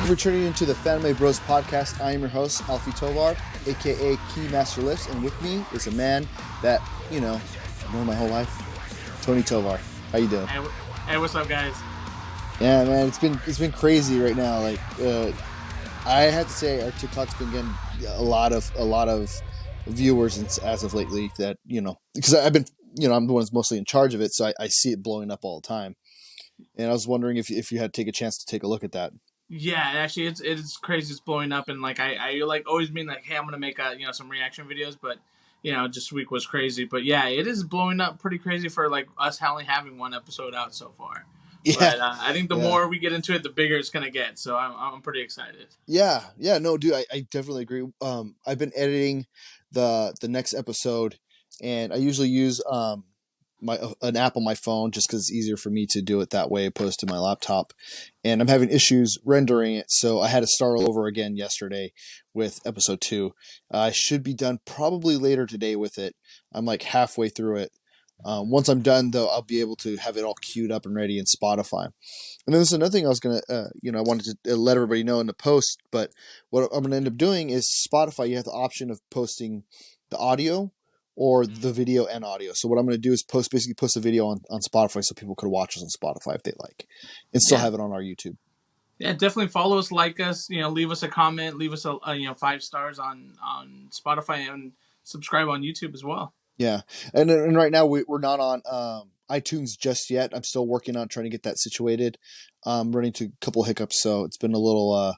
you for tuning into the Phanime Bros podcast. I am your host, Alfie Tovar, aka Keymaster Lifts, and with me is a man that, I've known my whole life, Tony Tovar. How you doing? Hey, what's up, guys? Yeah, man, it's been crazy right now. Like, I have to say, our TikTok's been getting a lot of viewers as of lately. That because I've been, I'm the one that's mostly in charge of it, so I see it blowing up all the time. And I was wondering if you had to take a chance to take a look at that. Yeah, actually, it's crazy. It's blowing up, and like I like always being like, hey, I'm gonna make some reaction videos, but this week was crazy. But yeah, it is blowing up pretty crazy for like us only having one episode out so far. Yeah, but I think the more we get into it, the bigger it's gonna get. So I'm pretty excited. Yeah, no, dude, I definitely agree. I've been editing the next episode, and I usually use an app on my phone just because it's easier for me to do it that way opposed to my laptop. And I'm having issues rendering it, so I had to start all over again yesterday with episode 2. I should be done probably later today with it. I'm like halfway through it. Once I'm done, though, I'll be able to have it all queued up and ready in Spotify. And then there's another thing I was going to, I wanted to let everybody know in the post, but what I'm going to end up doing is Spotify, you have the option of posting the audio or the video and audio. So what I'm going to do is post a video on Spotify so people could watch us on Spotify if they like, and still have it on our YouTube. Yeah, definitely follow us, like us, leave us a comment, leave us a 5 stars on Spotify, and subscribe on YouTube as well. Yeah, and right now we're not on iTunes just yet. I'm still working on trying to get that situated. Running into a couple hiccups, so it's been a little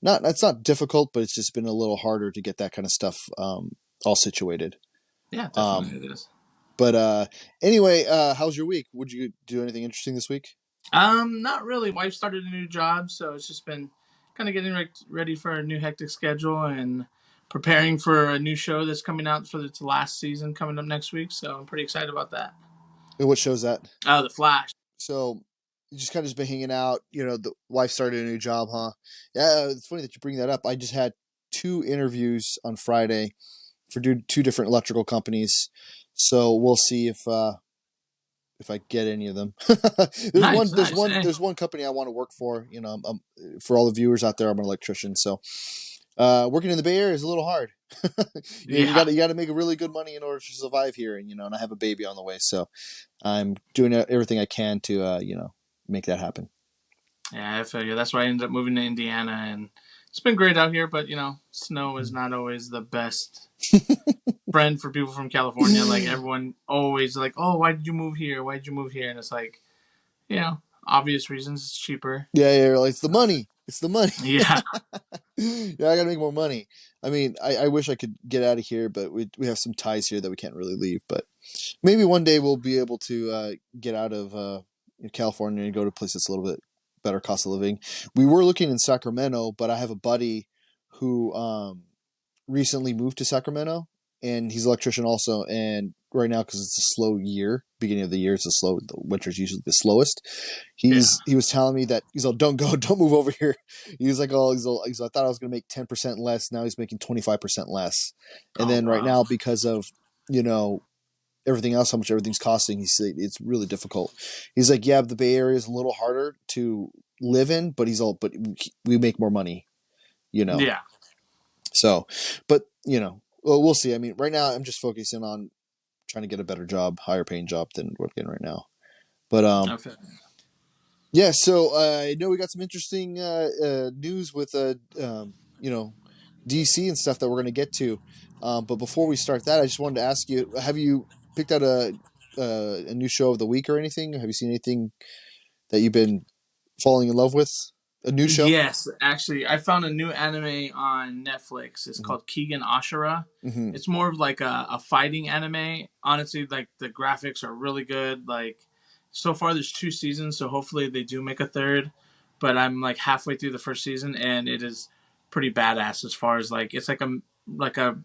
it's not difficult, but it's just been a little harder to get that kind of stuff all situated. Yeah, definitely it is. But anyway, how's your week? Would you do anything interesting this week? Not really. Wife started a new job, so it's just been kind of getting ready for a new hectic schedule and preparing for a new show that's coming out for its last season coming up next week. So I'm pretty excited about that. And what show's that? The Flash. So you just kind of been hanging out. The wife started a new job, huh? Yeah, it's funny that you bring that up. I just had 2 interviews on Friday for 2 different electrical companies. So we'll see if I get any of them. There's one company I want to work for. For all the viewers out there, I'm an electrician. So working in the Bay Area is a little hard. You got to make really good money in order to survive here, and I have a baby on the way, so I'm doing everything I can to make that happen. Yeah, I feel you. That's why I ended up moving to Indiana, and it's been great out here. But snow is not always the best friend for people from California. Like everyone always like, oh, why did you move here? Why did you move here? And it's like, obvious reasons. It's cheaper. Yeah, it's the money. It's the money. Yeah. Yeah, I gotta make more money. I mean, I wish I could get out of here, but we have some ties here that we can't really leave. But maybe one day we'll be able to get out of California and go to a place that's a little bit better cost of living. We were looking in Sacramento, but I have a buddy who recently moved to Sacramento, and he's an electrician also. And right now, because it's a slow year, beginning of the year, the winter's usually the slowest. He was telling me that he's like, don't move over here. He was like, I thought I was going to make 10% less. Now he's making 25% less. And then right now, because of, everything else, how much everything's costing, it's really difficult. He's like, yeah, the Bay Area is a little harder to live in, but but we make more money, Yeah. So, but we'll see. I mean, right now I'm just focusing on trying to get a better job, higher paying job than we're getting right now. But okay. Yeah. So I know we got some interesting news with DC and stuff that we're going to get to. But before we start that, I just wanted to ask you: have you picked out a new show of the week or anything? Have you seen anything that you've been falling in love with? A new show? Yes, actually, I found a new anime on Netflix. It's called Keegan Ashura. Mm-hmm. It's more of like a fighting anime. Honestly, like the graphics are really good. Like so far, there's 2 seasons, so hopefully they do make a third. But I'm like halfway through the first season, and it is pretty badass as far as like it's like a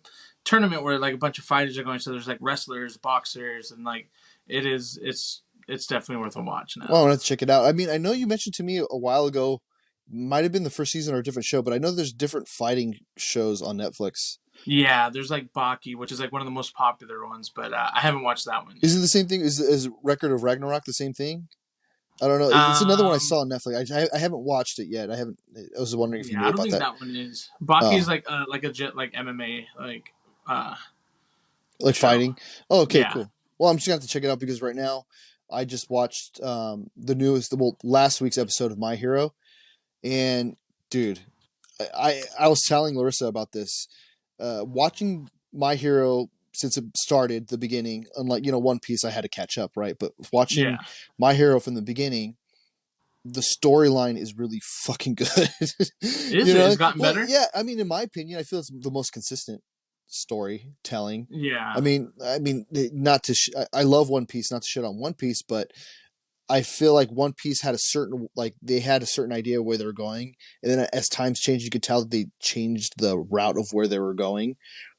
tournament where like a bunch of fighters are going. So there's like wrestlers, boxers, and like it's definitely worth a watch now. Well, let's check it out. I mean, I know you mentioned to me a while ago. Might have been the first season or a different show, but I know there's different fighting shows on Netflix. Yeah, there's like Baki, which is like one of the most popular ones, but I haven't watched that one yet. Is it the same thing? Is Record of Ragnarok the same thing? I don't know. It's another one I Um, saw on Netflix. I haven't watched it yet. I haven't. I was wondering if you yeah, knew I don't about think that. that one is. Baki's Oh, like a jet like MMA uh like show. fighting. Oh, okay, Yeah, cool. Well, I'm just gonna have to check it out because right now I just watched the newest, well, last week's episode of My Hero, and dude, I was telling Larissa about this. Watching My Hero since it started the beginning, unlike One Piece, I had to catch up, right? But watching yeah. My Hero from the beginning, the storyline is really fucking good. Is it? It's gotten Well, better. yeah. I mean, in my opinion, I feel it's the most consistent storytelling. Yeah. I mean, not to. I love One Piece, not to shit on One Piece, but I feel like One Piece had a certain, like, they had a certain idea where they were going, and then as times changed, you could tell that they changed the route of where they were going,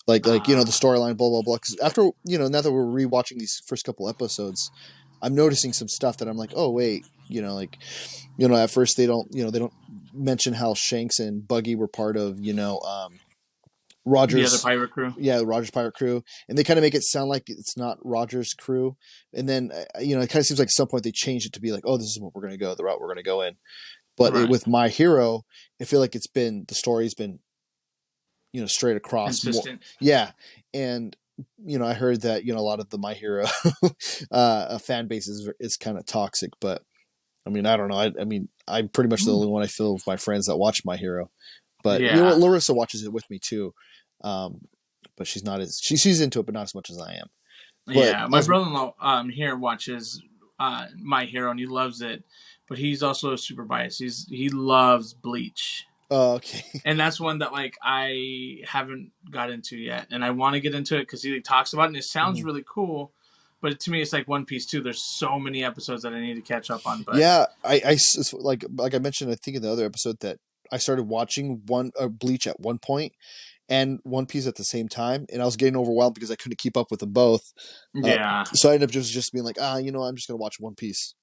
like the Uh, storyline, blah blah blah. Because after now that we're rewatching these first couple episodes, I'm noticing some stuff that I'm like, oh wait, at first they don't mention how Shanks and Buggy were part of the other Rogers, pirate crew. yeah, Rogers pirate crew, and they kind of make it sound like it's not Rogers crew, and then it kind of seems like at some point they changed it to be like, oh, this is what we're going to go, the route we're going to go in. But Right. with My Hero, I feel like the story's been straight across more, Consistent. yeah, and I heard that a lot of the My Hero fan base is kind of toxic, but I mean, I don't know. I mean, I'm pretty much the only one I feel with my friends that watch My Hero. But you know what? Yeah. Larissa watches it with me too. Um, but she's not as she's into it, but not as much as I am. But Yeah. I My was brother-in-law here watches My Hero and he loves it, but he's also super biased. He loves Bleach. okay. And that's one that like I haven't got into yet, and I want to get into it because he like, talks about it, and it sounds Mhm. really cool. But to me, it's like One Piece too. There's so many episodes that I need to catch up on. But Yeah, like I mentioned, I think in the other episode that I started watching one Bleach at one point and One Piece at the same time, and I was getting overwhelmed because I couldn't keep up with them both. yeah, So I ended up just being like, I'm just gonna watch One Piece.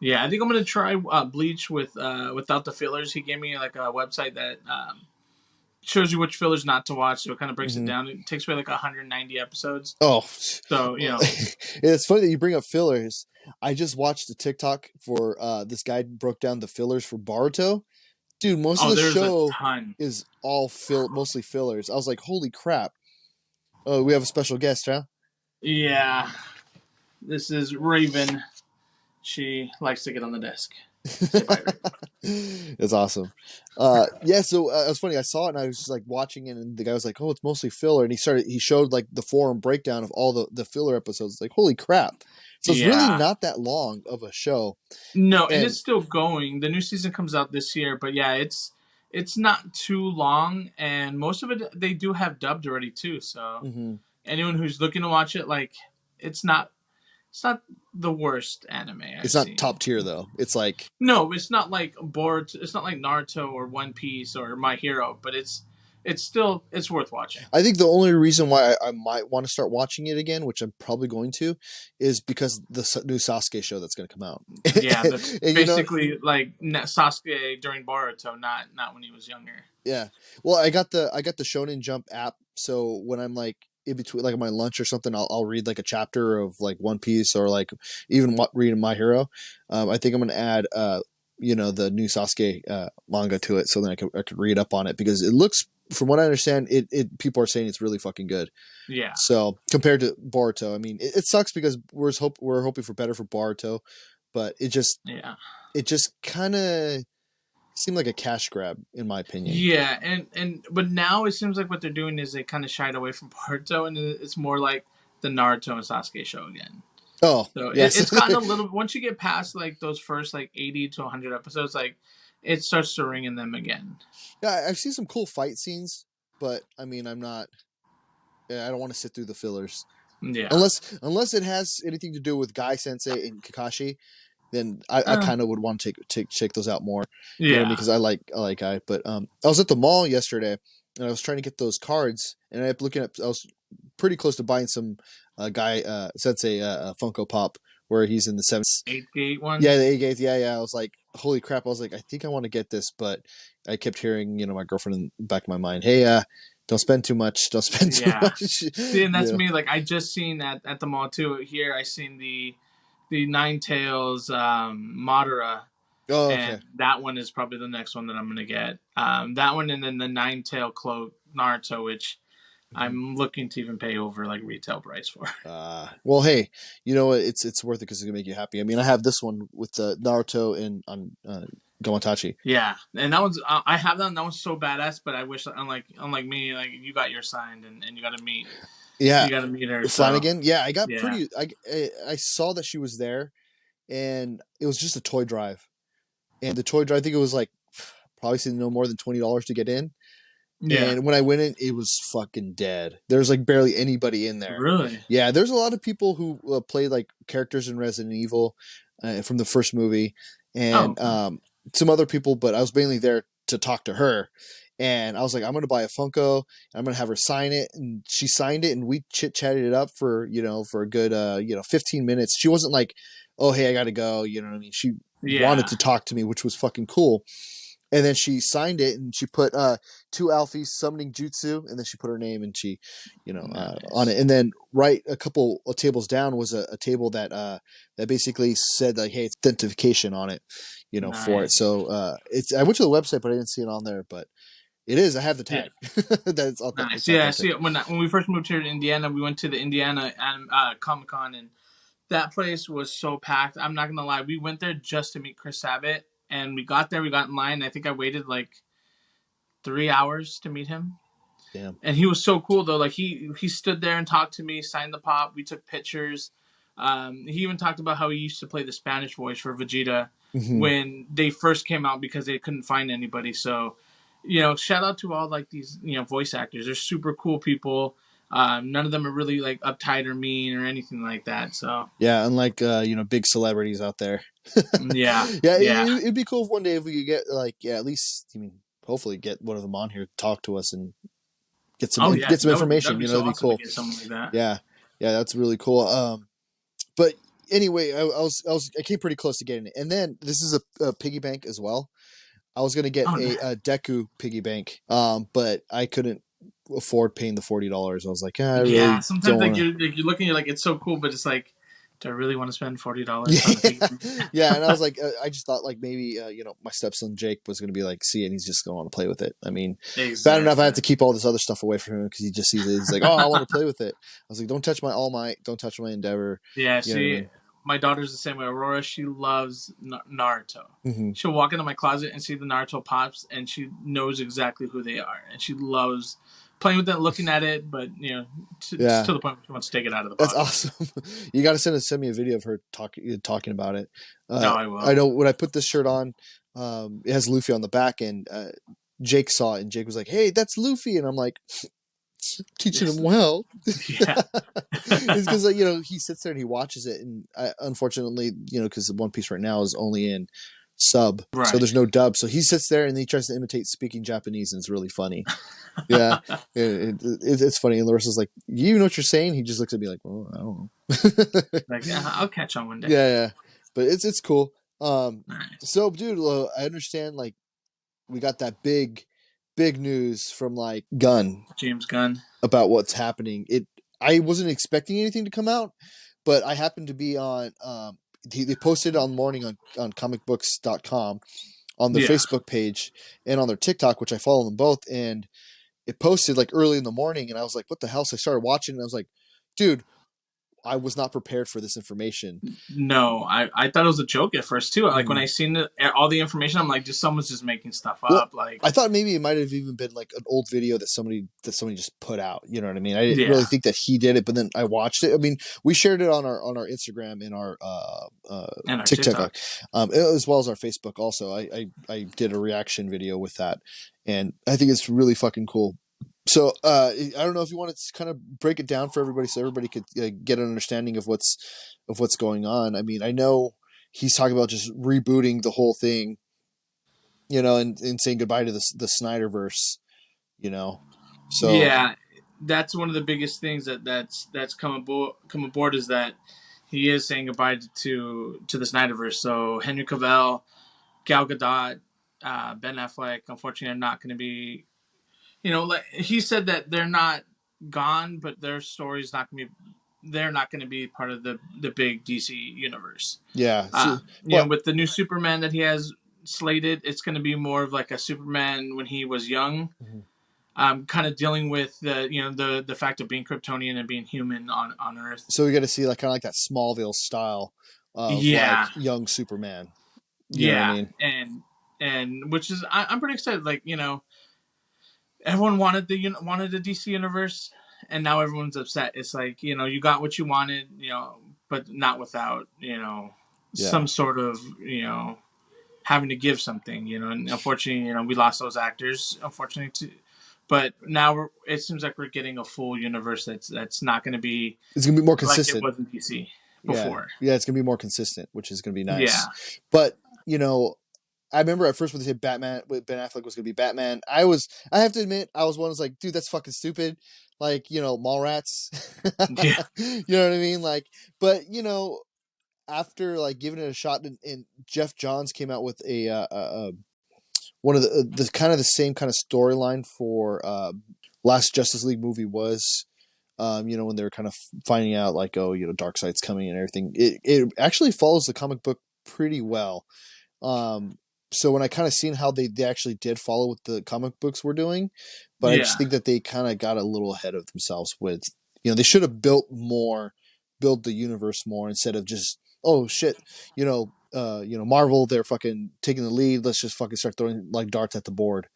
yeah, I think I'm gonna try Bleach with without the fillers. He gave me like a website that shows you which fillers not to watch, so it kind of breaks it Hmm. down. It takes me like 190 episodes. Oh, So well, know, it's funny that you bring up fillers. I just watched a TikTok for this guy broke down the fillers for Boruto. Dude, most of oh, the there's a show ton. is mostly fillers. I was like, holy crap. Oh, we have a special guest, huh? Yeah, this is Raven. She likes to get on the desk. Say bye, Raven. It's awesome. Yeah, so it was funny. I saw it and I was just like watching it, and the guy was like, "Oh, it's mostly filler." And he showed like the forum breakdown of all the filler episodes. Like, holy crap! So it's really Yeah. not that long of a show. No, and And it's still going. The new season comes out this year, but yeah, it's not too long, and most of it they do have dubbed already too. So mhm. anyone who's looking to watch it, like, it's not it's not the worst anime I've It's not seen. top tier though. It's like No, it's not like Boruto. It's not like Naruto or One Piece or My Hero, but it's still it's worth watching. I think the only reason why I might want to start watching it again, which I'm probably going to, is because the new Sasuke show that's going to come out. Yeah, that's And basically like Sasuke during Boruto, not when he was younger. yeah. Well, I got the Shonen Jump app, so when I'm like in between, like on my lunch or something, I'll read like a chapter of like One Piece or like even reading My Hero. I think I'm gonna add the new Sasuke manga to it, so then I could read up on it because it looks, from what I understand, it people are saying it's really fucking good. Yeah, So compared to Boruto, I mean, it sucks because we're hoping for better for Boruto, but yeah. it just kind of seemed like a cash grab in my opinion. Yeah, and but now it seems like what they're doing is they kind of shied away from Boruto, and it's more like the Naruto and Sasuke show again. Oh So yes, it's gotten a little. Once you get past like those first like 80 to 100 episodes, like it starts to ring in them again. yeah, I've seen some cool fight scenes, but I mean, I'm not. Yeah, I don't want to sit through the fillers Yeah. unless it has anything to do with Guy Sensei and Kakashi. Then I Uh, kind of would want to check those out more. You know what I mean? yeah. Because I like Guy. But I was at the mall yesterday and I was trying to get those cards, and I was pretty close to buying some Guy Sensei Funko Pop where he's in the seven. 8 gate one. Yeah, the A gates. Yeah, yeah. I was like, holy crap! I was like, I think I want to get this, but I kept hearing, my girlfriend in the back of my mind, hey, don't spend too much. Don't spend too Yeah. much. See, and that's Yeah. me. Like I just seen at the mall too. Here I seen the the Nine Tails Madara, Oh, and okay. that one is probably the next one that I'm gonna get. That one, and then the Nine Tail Cloak Naruto, which Mhm. I'm looking to even pay over like retail price for. Well, hey, you know what? It's worth it because it's gonna make you happy. I mean, I have this one with Naruto and on Gamatachi. Yeah, and that one's I have that. And that one's so badass. But I wish, unlike me, like you got yours signed, and Yeah, you got to meet her. So Flanagan. Yeah, I got yeah, pretty. I saw that she was there, and it was just a toy drive. And the toy drive, I think it was like probably no more than $20 to get in. yeah, And when I went in, it was fucking dead. There's like barely anybody in there. really. Yeah, there's a lot of people who play like characters in Resident Evil from the first movie, Oh, and cool. some other people. But I was mainly there to talk to her, and I was like, I'm gonna buy a Funko. I'm gonna have her sign it, and she signed it, and we chit chatted it up for for a good 15 minutes. She wasn't like, oh hey, I gotta go. You know what I mean? She wanted Yeah, to talk to me, which was fucking cool. And then she signed it, and she put two Alfies summoning jutsu, and then she put her name, and she on it. nice, And then right a couple of tables down was a table that basically said like, hey, it's identification on it, for it. nice. So it's I went to the website, but I didn't see it on there. But it is. I have the Yeah, tag. That's nice. it's Yeah, authentic. see, when we first moved here to Indiana, we went to the Indiana Comic Con, and that place was so packed. I'm not gonna lie, we went there just to meet Chris Sabat, and we got there, we got in line. I think I waited like 3 hours to meet him, Damn. and he was so cool though. Like he stood there and talked to me, signed the pop. We took pictures. He even talked about how he used to play the Spanish voice for Vegeta Hmm. when they first came out because they couldn't find anybody. So, shout out to all like these voice actors. They're super cool people. None of them are really like uptight or mean or anything like that. So Yeah, unlike big celebrities out there. yeah, Yeah, yeah. it'd be cool if one day if we could get like at least hopefully get one of them on here to talk to us and Oh yeah, get some that'd information. be so That'd be awesome to cool. get someone like that. Yeah, yeah, that's really cool. But anyway, I came pretty close to getting it, and then this is a piggy bank as well. I was gonna get Oh a Deku piggy bank, but I couldn't afford paying the $40. I was like, I yeah. really don't Sometimes want to. you're looking, you're like it's so cool, but it's like, do I really want to spend $40 on a Yeah, piggy bank? yeah, and I was like, I just thought like maybe my stepson Jake was gonna be like, see it, and he's just gonna want to play with it. I mean, bad enough I have Exactly. to keep all this other stuff away from him because he just sees it. He's like, oh, I want to play with it. I was like, don't touch my All Might, don't touch my Endeavor. Yeah, You know what I see, mean? my daughter's the same way. Aurora, she loves Naruto. Mm-hmm. She'll walk into my closet and see the Naruto pops, and she knows exactly who they are, and she loves playing with it, looking at it. But to Yeah, the point where she wants to take it out of the that's box. awesome. You got to send me a video of her talking about it. No, I will. I know when I put this shirt on, it has Luffy on the back, and Jake saw it, and Jake was like, "Hey, that's Luffy," and I'm like, teaching him Yes. well. Yeah. It's because he sits there and he watches it, and unfortunately, because One Piece right now is only in sub, so Right. there's no dub. So he sits there and he tries to imitate speaking Japanese, and it's really funny. Yeah, it's funny. And Larissa's like, "You know what you're saying?" He just looks at me like, "Well, I don't know." Like I'll catch on one day. Yeah, yeah, but it's cool. Nice. So dude, I understand. Like, we got that big news from like Gun James Gunn. about what's happening. I wasn't expecting anything to come out, but I happened to be on. They posted on morning on comicbooks.com on their Yeah. Facebook page and on their TikTok, which I follow them both, and it posted like early in the morning, and I was like, "What the hell?" So I started watching, and I was like, "Dude, I was not prepared for this information." No, I thought it was a joke at first too. Like when Mm-hmm. I seen all the information, I'm like, just someone's just making stuff Well, up. Like, I thought maybe it might have even been like an old video that somebody just put out. You know what I mean? I didn't really yeah, think that he did it, but then I watched it. I mean, we shared it on our Instagram and our and our TikTok, TikTok. as well as our Facebook. Also, I did a reaction video with that, and I think it's really fucking cool. So I don't know if you want to kind of break it down for everybody, so everybody could get an understanding of what's going on. I mean, I know he's talking about just rebooting the whole thing, and saying goodbye to the Snyderverse, you know. So Yeah, that's one of the biggest things that's come aboard is that he is saying goodbye to the Snyderverse. So Henry Cavill, Gal Gadot, Ben Affleck, unfortunately, are not going to be. Like he said that they're not gone, but their story's not going to be. they're not going to be part of the big DC universe. Yeah. You know, Well, with the new Superman that he has slated, it's going to be more of like a Superman when he was young, mhm. kind of dealing with the fact of being Kryptonian and being human on Earth. So we got to see like kind of like that Smallville style of like Yeah, young Superman. You know what I yeah, mean? and which is I'm pretty excited. Like everyone wanted wanted the DC universe, and now everyone's upset. It's like you got what you wanted, but not without Yeah. some sort of having to give something. And unfortunately, we lost those actors. Unfortunately, too. But now it seems like we're getting a full universe that's not going to be It's gonna be more like it consistent. was in DC Yeah. before. Yeah. It's gonna be more consistent, which is gonna be Yeah, nice. But you know, I remember at first when they said Batman with Ben Affleck was gonna be Batman. I have to admit, I was one was like, dude, that's fucking stupid. Like, mall rats. yeah, You know what I mean? Like, but after like giving it a shot, and Jeff Johns came out with a one of the kind of the same kind of storyline for last Justice League movie was. When they're kind of finding out like, oh, Darkseid's coming and everything. It actually follows the comic book pretty well. Um, so when I kind of seen how they actually did follow what the comic books were doing, but I just yeah. think that they kind of got a little ahead of themselves with, they should have built the universe more instead of just, oh shit, Marvel, they're fucking taking the lead. Let's just fucking start throwing like darts at the board.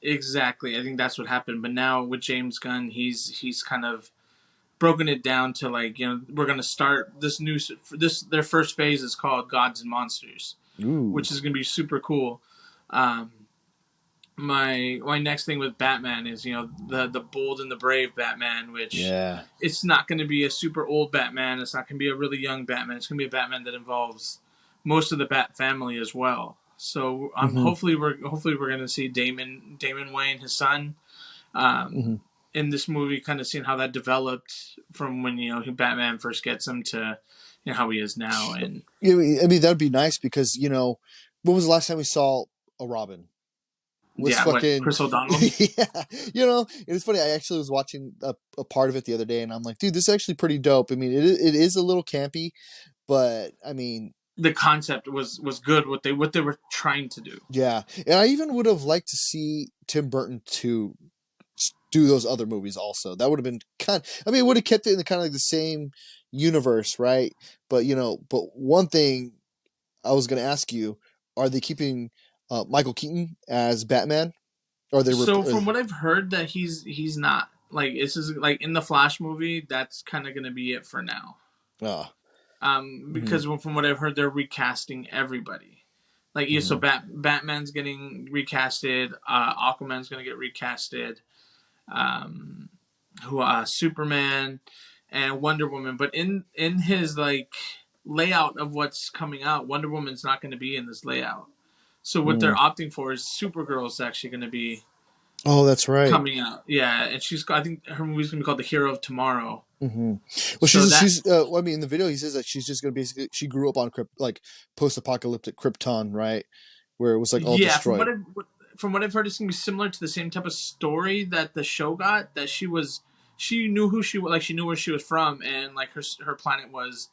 Exactly. I think that's what happened. But now with James Gunn, he's kind of broken it down to like we're gonna start this their first phase is called Gods and Monsters, Ooh, which is gonna be super cool. Um, my next thing with Batman is the bold and the brave Batman, which yeah. it's not going to be a super old Batman. It's not going to be a really young Batman. It's going to be a Batman that involves most of the Bat family as well. So Mm-hmm. hopefully we're going to see Damon Wayne, his son, Mm-hmm. in this movie, kind of seeing how that developed from when Batman first gets him to how he is now. And Yeah, I mean, that'd be nice because when was the last time we saw a Robin? Was yeah, what fucking Chris O'Donnell. yeah. It was funny. I actually was watching a part of it the other day, and I'm like, dude, this is actually pretty dope. I mean, it is a little campy, but I mean, The concept was good. What they were trying to do. yeah. And I even would have liked to see Tim Burton to do those other movies also. That would have been I mean, it would have kept it in the kind of like the same universe, right? But but one thing I was going to ask you: are they keeping Michael Keaton as Batman? Or they So from what I've heard, that he's not like this is like in the Flash movie. That's kind of gonna be it for now. uh, mm-hmm, Because from what I've heard, they're recasting everybody. Like yeah, so mm-hmm, Batman's getting recasted. Aquaman's gonna get recasted. Um, who Superman and Wonder Woman, but in his like layout of what's coming out, Wonder Woman's not going to be in this layout. So what they're mm. opting for is Supergirl's actually going to be Oh, that's right. coming out. Yeah, and I think her movie's gonna be called The Hero of Tomorrow. Mm-hmm. Well, So that she's. Well, I mean, in the video, he says that she's just gonna basically. She grew up on like post-apocalyptic Krypton, right, where it was like all yeah, destroyed. from what I've heard, it's gonna be similar to the same type of story that the show got. That she knew who she was, like she knew where she was from, and like her planet was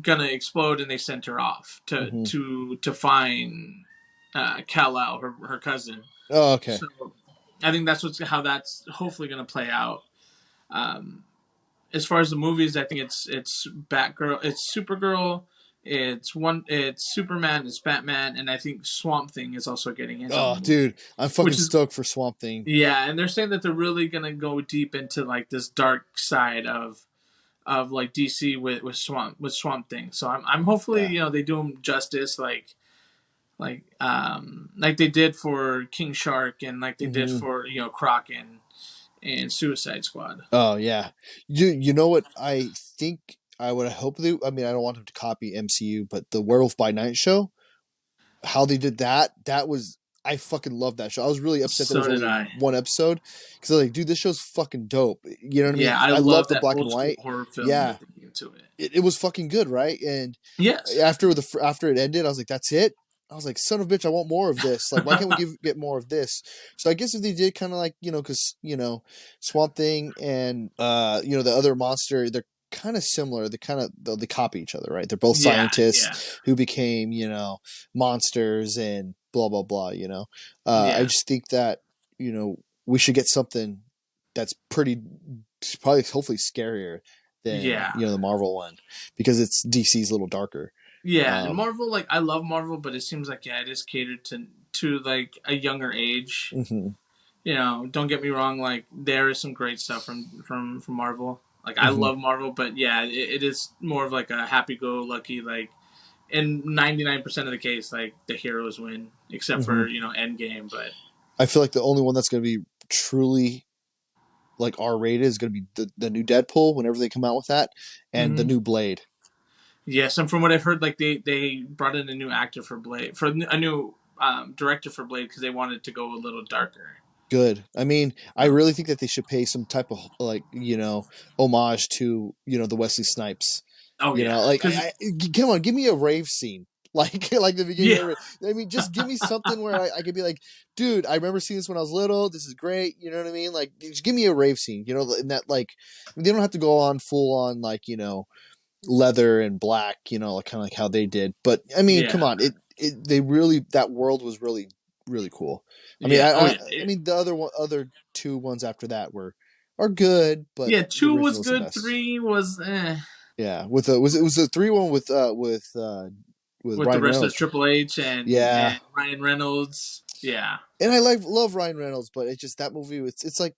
gonna explode, and they sent her off Mm-hmm. to find Kal-El, her cousin. Oh, okay. So I think how that's hopefully gonna play out. Um, as far as the movies, I think it's Batgirl, it's Supergirl, it's Superman, it's Batman, and I think Swamp Thing is also getting his own Oh, movie, dude, I'm fucking which is stoked for Swamp Thing. yeah, and they're saying that they're really gonna go deep into like this dark side of like DC with Swamp Thing. So I'm hopefully Yeah. they do him justice like they did for King Shark and like they did Mm-hmm. for Croc and Suicide Squad. Oh yeah. You know what? I think I would hope they. I mean, I don't want them to copy MCU, but the Werewolf by Night show, how they did that was. I fucking love that show. I was really upset that it was So did only I. one episode because I was like, dude, this show's fucking dope. You know what I mean? Yeah, I I love love the that black and old school white. horror film Yeah, that they gave to it. it was fucking good, right? And Yes. after it ended, I was like, that's it. I was like, son of a bitch, I want more of this. Like, why can't we get more of this? So I guess if they did kind of like because Swamp Thing and the other monster, they're kind of similar. They copy each other, right? They're both Yeah, yeah, scientists who became monsters and blah blah blah. I yeah, just think that we should get something that's probably hopefully scarier than yeah, the Marvel one because it's DC's a little darker. yeah. And Um, Marvel, like I love Marvel, but it seems like it is catered to like a younger age. mhm, Don't get me wrong. Like there is some great stuff from Marvel. Like I mhm, love Marvel, but yeah, it is more of like a happy-go-lucky. Like in 99% of the case, like the heroes win, except mhm. for Endgame. But I feel like the only one that's going to be truly like R rated is going to be the new Deadpool whenever they come out with that, and the mm-hmm. new Blade. Yes, and from what I've heard, like they brought in a new actor for Blade, for a new director for Blade because they wanted to go a little darker. Good. I mean, I So, really think that they should pay some type of homage to the Wesley Snipes. oh yeah, Like because come on, give me a rave scene. Like the beginning yeah, of it. I mean, just give me something where I could be like, dude, I remember seeing this when I was little. This is great. You know what I mean? Like, just give me a rave scene. And that like they don't have to go on full on like leather and black. Like kind of like how they did. But I mean, come yeah, on, they really that world was really really cool. I mean, yeah. Oh yeah, I mean the other two ones after that are good, but yeah. the 2 was original is the good. best. 3 was Yeah, with it was the 3 one with with the Ryan rest of Reynolds. Triple H and Yeah, and Ryan Reynolds. Yeah, and I love Ryan Reynolds, but it's just that movie. It's like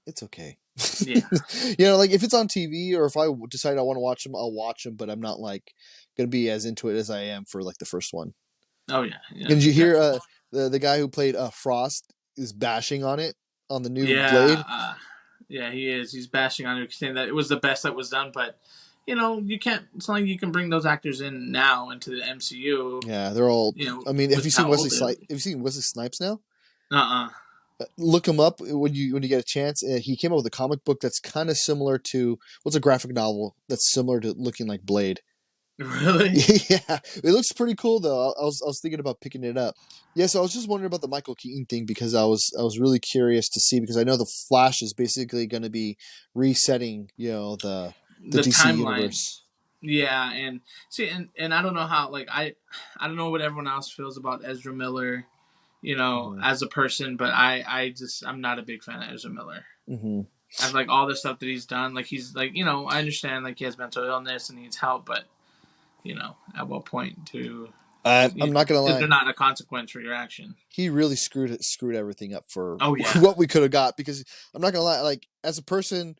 it's okay. yeah. Like if it's on TV or if I decide I want to watch them, I'll watch them. But I'm not like gonna be as into it as I am for like the first one. Oh yeah, yeah. And did you hear Definitely. the guy who played Frost is bashing on it on the new Yeah, Blade? yeah. He is. He's bashing on it, saying that it was the best that was done, but. You can't. It's not like you can bring those actors in now into the MCU. Yeah, they're all. I mean, have you With seen how Wesley old they are. Snipes? Have you seen Wesley Snipes now? Uh-uh. Look him up when you get a chance. He came out with a comic book that's kind of similar to what's a graphic novel that's similar to looking like Blade. Really? Yeah, it looks pretty cool though. I was thinking about picking it up. Yeah, so I was just wondering about the Michael Keaton thing because I was really curious to see because I know the Flash is basically going to be resetting the The DC timeline. universe. Yeah, and see, and I don't know how. Like, I don't know what everyone else feels about Ezra Miller. Hmm. As a person, but I'm not a big fan of Ezra Miller. Hmm. I have like all the stuff that he's done. Like he's like I understand like he has mental illness and needs help, but at what point I'm not gonna is there lie. not a consequence for your action? He really screwed everything up for Oh yeah, what we could have got because I'm not gonna lie. Like as a person,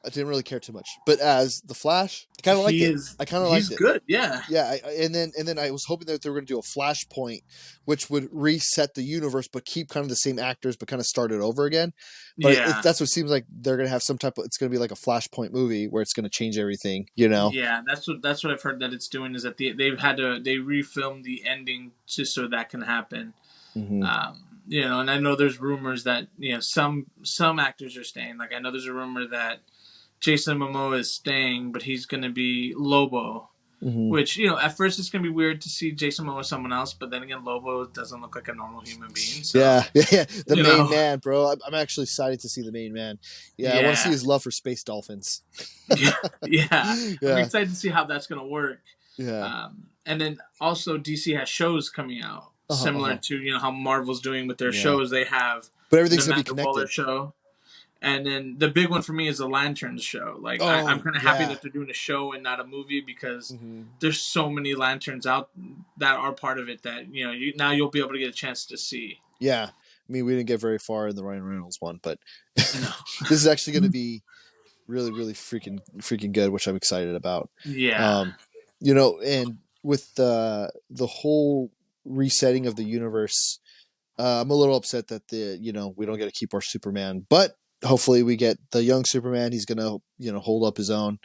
I didn't really care too much, but as the Flash, I kind of liked he it. is. I kind of He's liked it. good. Yeah, Yeah, and then I was hoping that they were going to do a Flashpoint, which would reset the universe, but keep kind of the same actors, but kind of start it over again. But yeah. that's what it seems like they're going to have some type of. It's going to be like a Flashpoint movie where it's going to change everything. Yeah, that's what I've heard that it's doing is that they refilm the ending just so that can happen. Hmm. And I know there's rumors that some actors are staying. Like I know there's a rumor that Jason Momoa is staying, but he's going to be Lobo. Hmm. Which at first it's going to be weird to see Jason Momoa as someone else, but then again, Lobo doesn't look like a normal human being. So Yeah, yeah, the you main know, man, bro. I'm actually excited to see the main man. Yeah, I want to see yeah, his love for space dolphins. yeah, yeah. I'm Yeah, excited to see how that's going to work. yeah. And then also DC has shows coming out Uh-huh, similar uh-huh. to how Marvel's doing with their Yeah, shows. They have but the everything's gonna be Amanda Waller connected. show, and then the big one for me is the Lanterns show. Like I'm Oh kind of happy yeah. that they're doing a show and not a movie because Hmm. there's so many lanterns out that are part of it that now you'll be able to get a chance to see. Yeah. I mean, we didn't get very far in the Ryan Reynolds one, but No. this is actually going to be really, really freaking good, which I'm excited about. Yeah. Um, and with the whole resetting of the universe, I'm a little upset that we don't get to keep our Superman, but hopefully we get the young Superman. He's gonna hold up his own.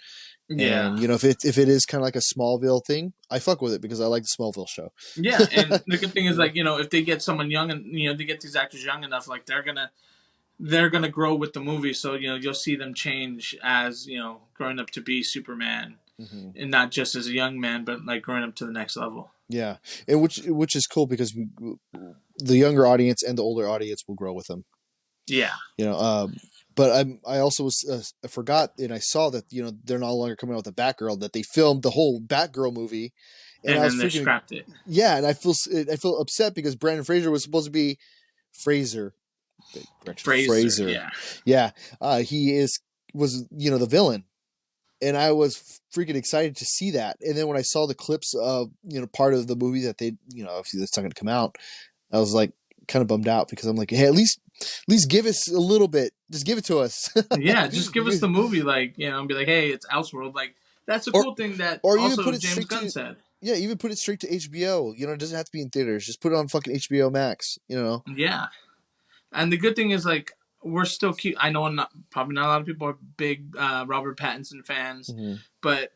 Yeah. And if it is kind of like a Smallville thing, I fuck with it because I like the Smallville show. Yeah, and the good thing is like if they get someone young and they get these actors young enough, like they're gonna grow with the movie, so you'll see them change as growing up to be Superman, Hmm. and not just as a young man, but like growing up to the next level. Yeah, and which is cool because the younger audience and the older audience will grow with them. Yeah, You know, um, but I also was I forgot, and I saw that they're no longer coming out with the Batgirl, that they filmed the whole Batgirl movie, and and I was then they freaking scrapped it. yeah, and I feel upset because Brandon Fraser was supposed to be Fraser. Correction, Fraser, Fraser. yeah, Yeah, he was the villain, and I was freaking excited to see that. And then when I saw the clips of part of the movie that they obviously that's not going to come out, I was like kind of bummed out because I'm like, hey, at least give us a little bit, just give it to us. yeah. Just give us the movie, like and be like, hey, it's Elseworld. Like that's a or cool thing that or even also put it James straight Gunn to said. yeah, even put it straight to HBO. It doesn't have to be in theaters. Just put it on fucking HBO Max. Yeah, and the good thing is like we're still cute. I know probably not a lot of people are big Robert Pattinson fans, Mm-hmm. but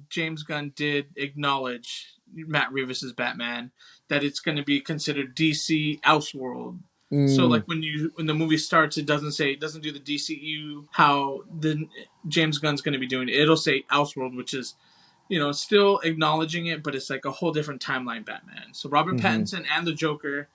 James Gunn did acknowledge Matt Reeves' Batman, that it's going to be considered DC Elseworld. So Mm, like when the movie starts, it doesn't do the DCU how the James Gunn's going to be doing it. It'll say Elseworld, which is still acknowledging it, but it's like a whole different timeline Batman. So Robert mm-hmm. Pattinson and the Joker,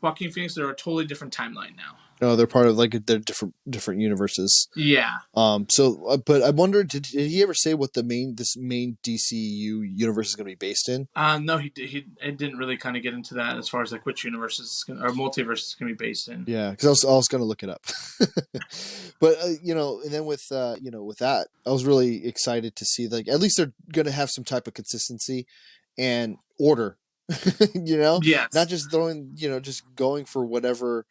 Joaquin Phoenix, they're a totally different timeline now. Oh, they're part of like they're different universes. Yeah. But I wonder, did he ever say what this main DCU universe is going to be based in? No, he it didn't really kind of get into that as far as like which universe or multiverse is going to be based in. Yeah, because I was going to look it up. But and then with that, I was really excited to see like at least they're going to have some type of consistency and order. Not Yes, just throwing, just going for whatever.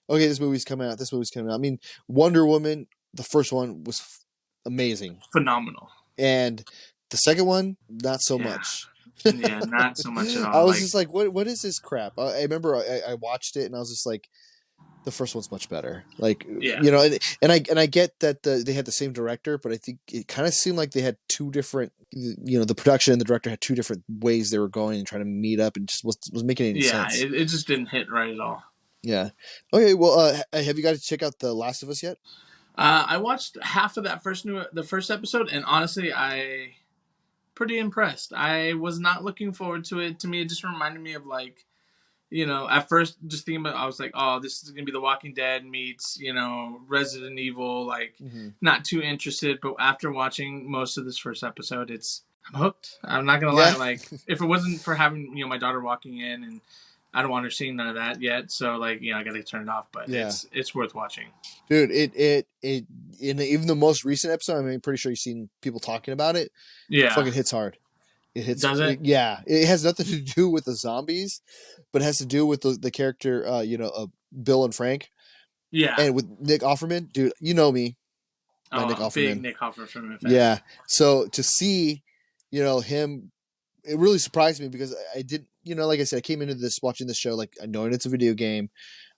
Okay, this movie's coming out. This movie's coming out. I mean, Wonder Woman, the first one was amazing, phenomenal. and the second one, not so Yeah, much. yeah, not so much at I all. was Like, just like, what is this crap? I remember I watched it and I was just like, the first one's much better. Like, yeah, and I get that they had the same director, but I think it kind of seemed like they had two different, the production and the director had two different ways they were going and trying to meet up, and just was making any yeah, sense. it just didn't hit right at all. Yeah. Okay. Well, have you got to check out The Last of Us yet? I watched half of the first episode, and honestly, I pretty impressed. I was not looking forward to it. To me, it just reminded me of like at first just thinking about it, I was like, oh, this is gonna be The Walking Dead meets, Resident Evil, like Mm-hmm. not too interested, but after watching most of this first episode, I'm hooked. I'm not gonna lie. Yeah. Like if it wasn't for having, my daughter walking in and I don't want her seeing none of that yet, so like, I gotta turn it off, but Yeah. it's worth watching. Dude, it in even the most recent episode, I mean, I'm pretty sure you've seen people talking about it. Yeah. Fucking hits hard. Does it? Yeah. It has nothing to do with the zombies, but it has to do with the character, Bill and Frank, Yeah. and with Nick Offerman, dude. You know me, my Nick Oh, big Offerman. Nick Offerman fan. Yeah. So to see, him, it really surprised me because I didn't, like I said, I came into this watching this show like knowing it's a video game.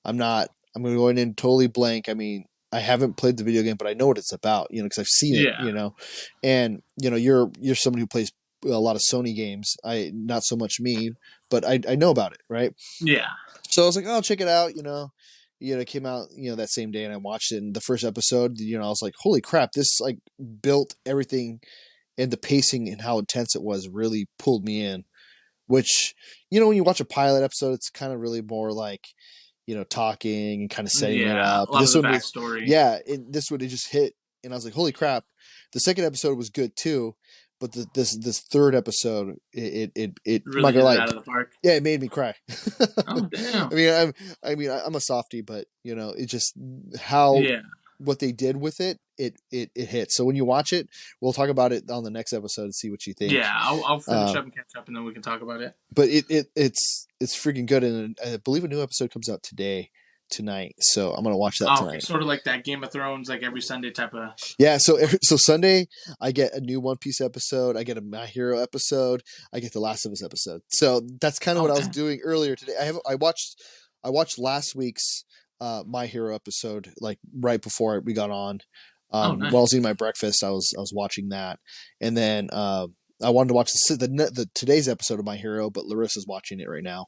I'm going in totally blank. I mean, I haven't played the video game, but I know what it's about, because I've seen it, Yeah. and you're somebody who plays a lot of Sony games. Not so much me, but I know about it, right? Yeah. So I was like, oh, check it out, it came out, that same day, and I watched it. And the first episode, I was like, holy crap, this like built everything, and the pacing and how intense it was really pulled me in. Which, when you watch a pilot episode, it's kind of really more like, talking and kind of setting it Yeah. up. A lot of This the one was, backstory. yeah, this one it just hit, and I was like, holy crap. The second episode was good too, but this third episode, I'm not Really gonna hit it lie, out of the park. yeah, it made me cry. Oh damn. I'm a softie, but it just how Yeah. what they did with it hits. So when you watch it, we'll talk about it on the next episode and see what you think. Yeah, I'll finish Uh, up and catch up, and then we can talk about it. but it's freaking good, and I believe a new episode comes out tonight. So I'm gonna watch that Oh, okay, tonight. sort of like that Game of Thrones, like every Sunday type of. Yeah. So Sunday I get a new One Piece episode. I get a My Hero episode. I get the Last of Us episode. So that's kind of Oh, what I was damn. doing earlier today. I watched last week's My Hero episode like right before we got on. Oh, While I nice. was eating my breakfast, I was watching that, and then I wanted to watch the today's episode of My Hero, but Larissa's watching it right now.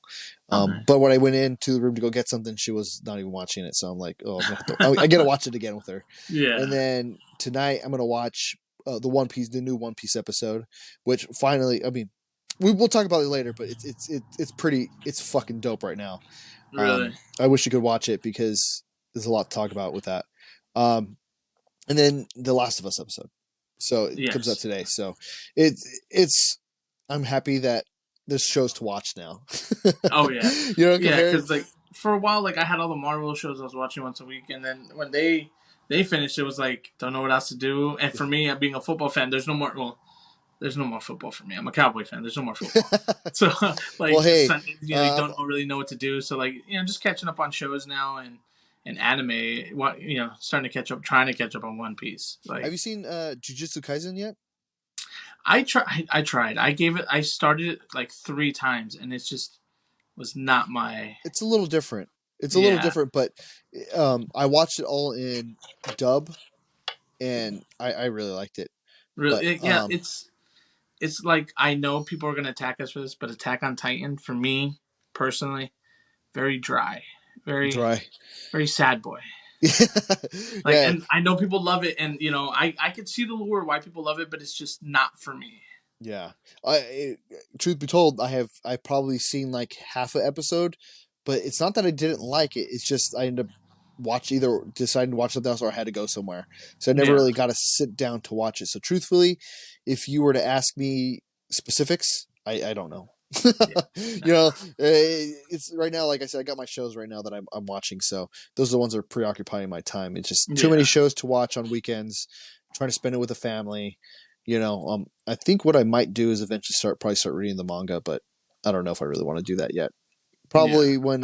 Oh, nice. But when I went into the room to go get something, she was not even watching it. So I'm like, oh, I got to watch it again with her. Yeah. And then tonight I'm gonna watch the new One Piece episode, which finally, I mean, we'll talk about it later, but it's fucking dope right now. Really. I wish you could watch it because there's a lot to talk about with that. Um, and then the Last of Us episode. So it comes out Yes. today. So it's I'm happy that there's shows to watch now. Oh yeah, yeah. Compared. Because like for a while, like I had all the Marvel shows I was watching once a week, and then when they finished, it was like don't know what else to do. And for me, being a football fan, there's no more. Well, there's no more football for me. I'm a Cowboy fan. There's no more football. So Well, like hey, Sundays, you don't really know what to do. So like just catching up on shows now and anime. What starting to catch up, trying to catch up on One Piece. have Like you seen Jujutsu Kaisen yet? I tried. I started it like 3 times, and it's just was not my. It's a little different. It's a little Yeah, different, but I watched it all in dub, and I really liked it. But really. Yeah, it's like I know people are gonna attack us for this, but Attack on Titan for me personally, very dry, very dry. very sad boy. Like, Yeah, and I know people love it, and I could see the lure why people love it, but it's just not for me. yeah. Truth be told, I've probably seen like half an episode, but it's not that I didn't like it. It's just I ended up either deciding to watch something else or I had to go somewhere, so I never Yeah, really got to sit down to watch it. So truthfully, if you were to ask me specifics, I don't know. yeah, It's right now. Like I said, I got my shows right now that I'm watching. So those are the ones that are preoccupying my time. It's just too many yeah, shows to watch on weekends. Trying to spend it with the family. I think what I might do is eventually start reading the manga, but I don't know if I really want to do that yet. yeah, Probably when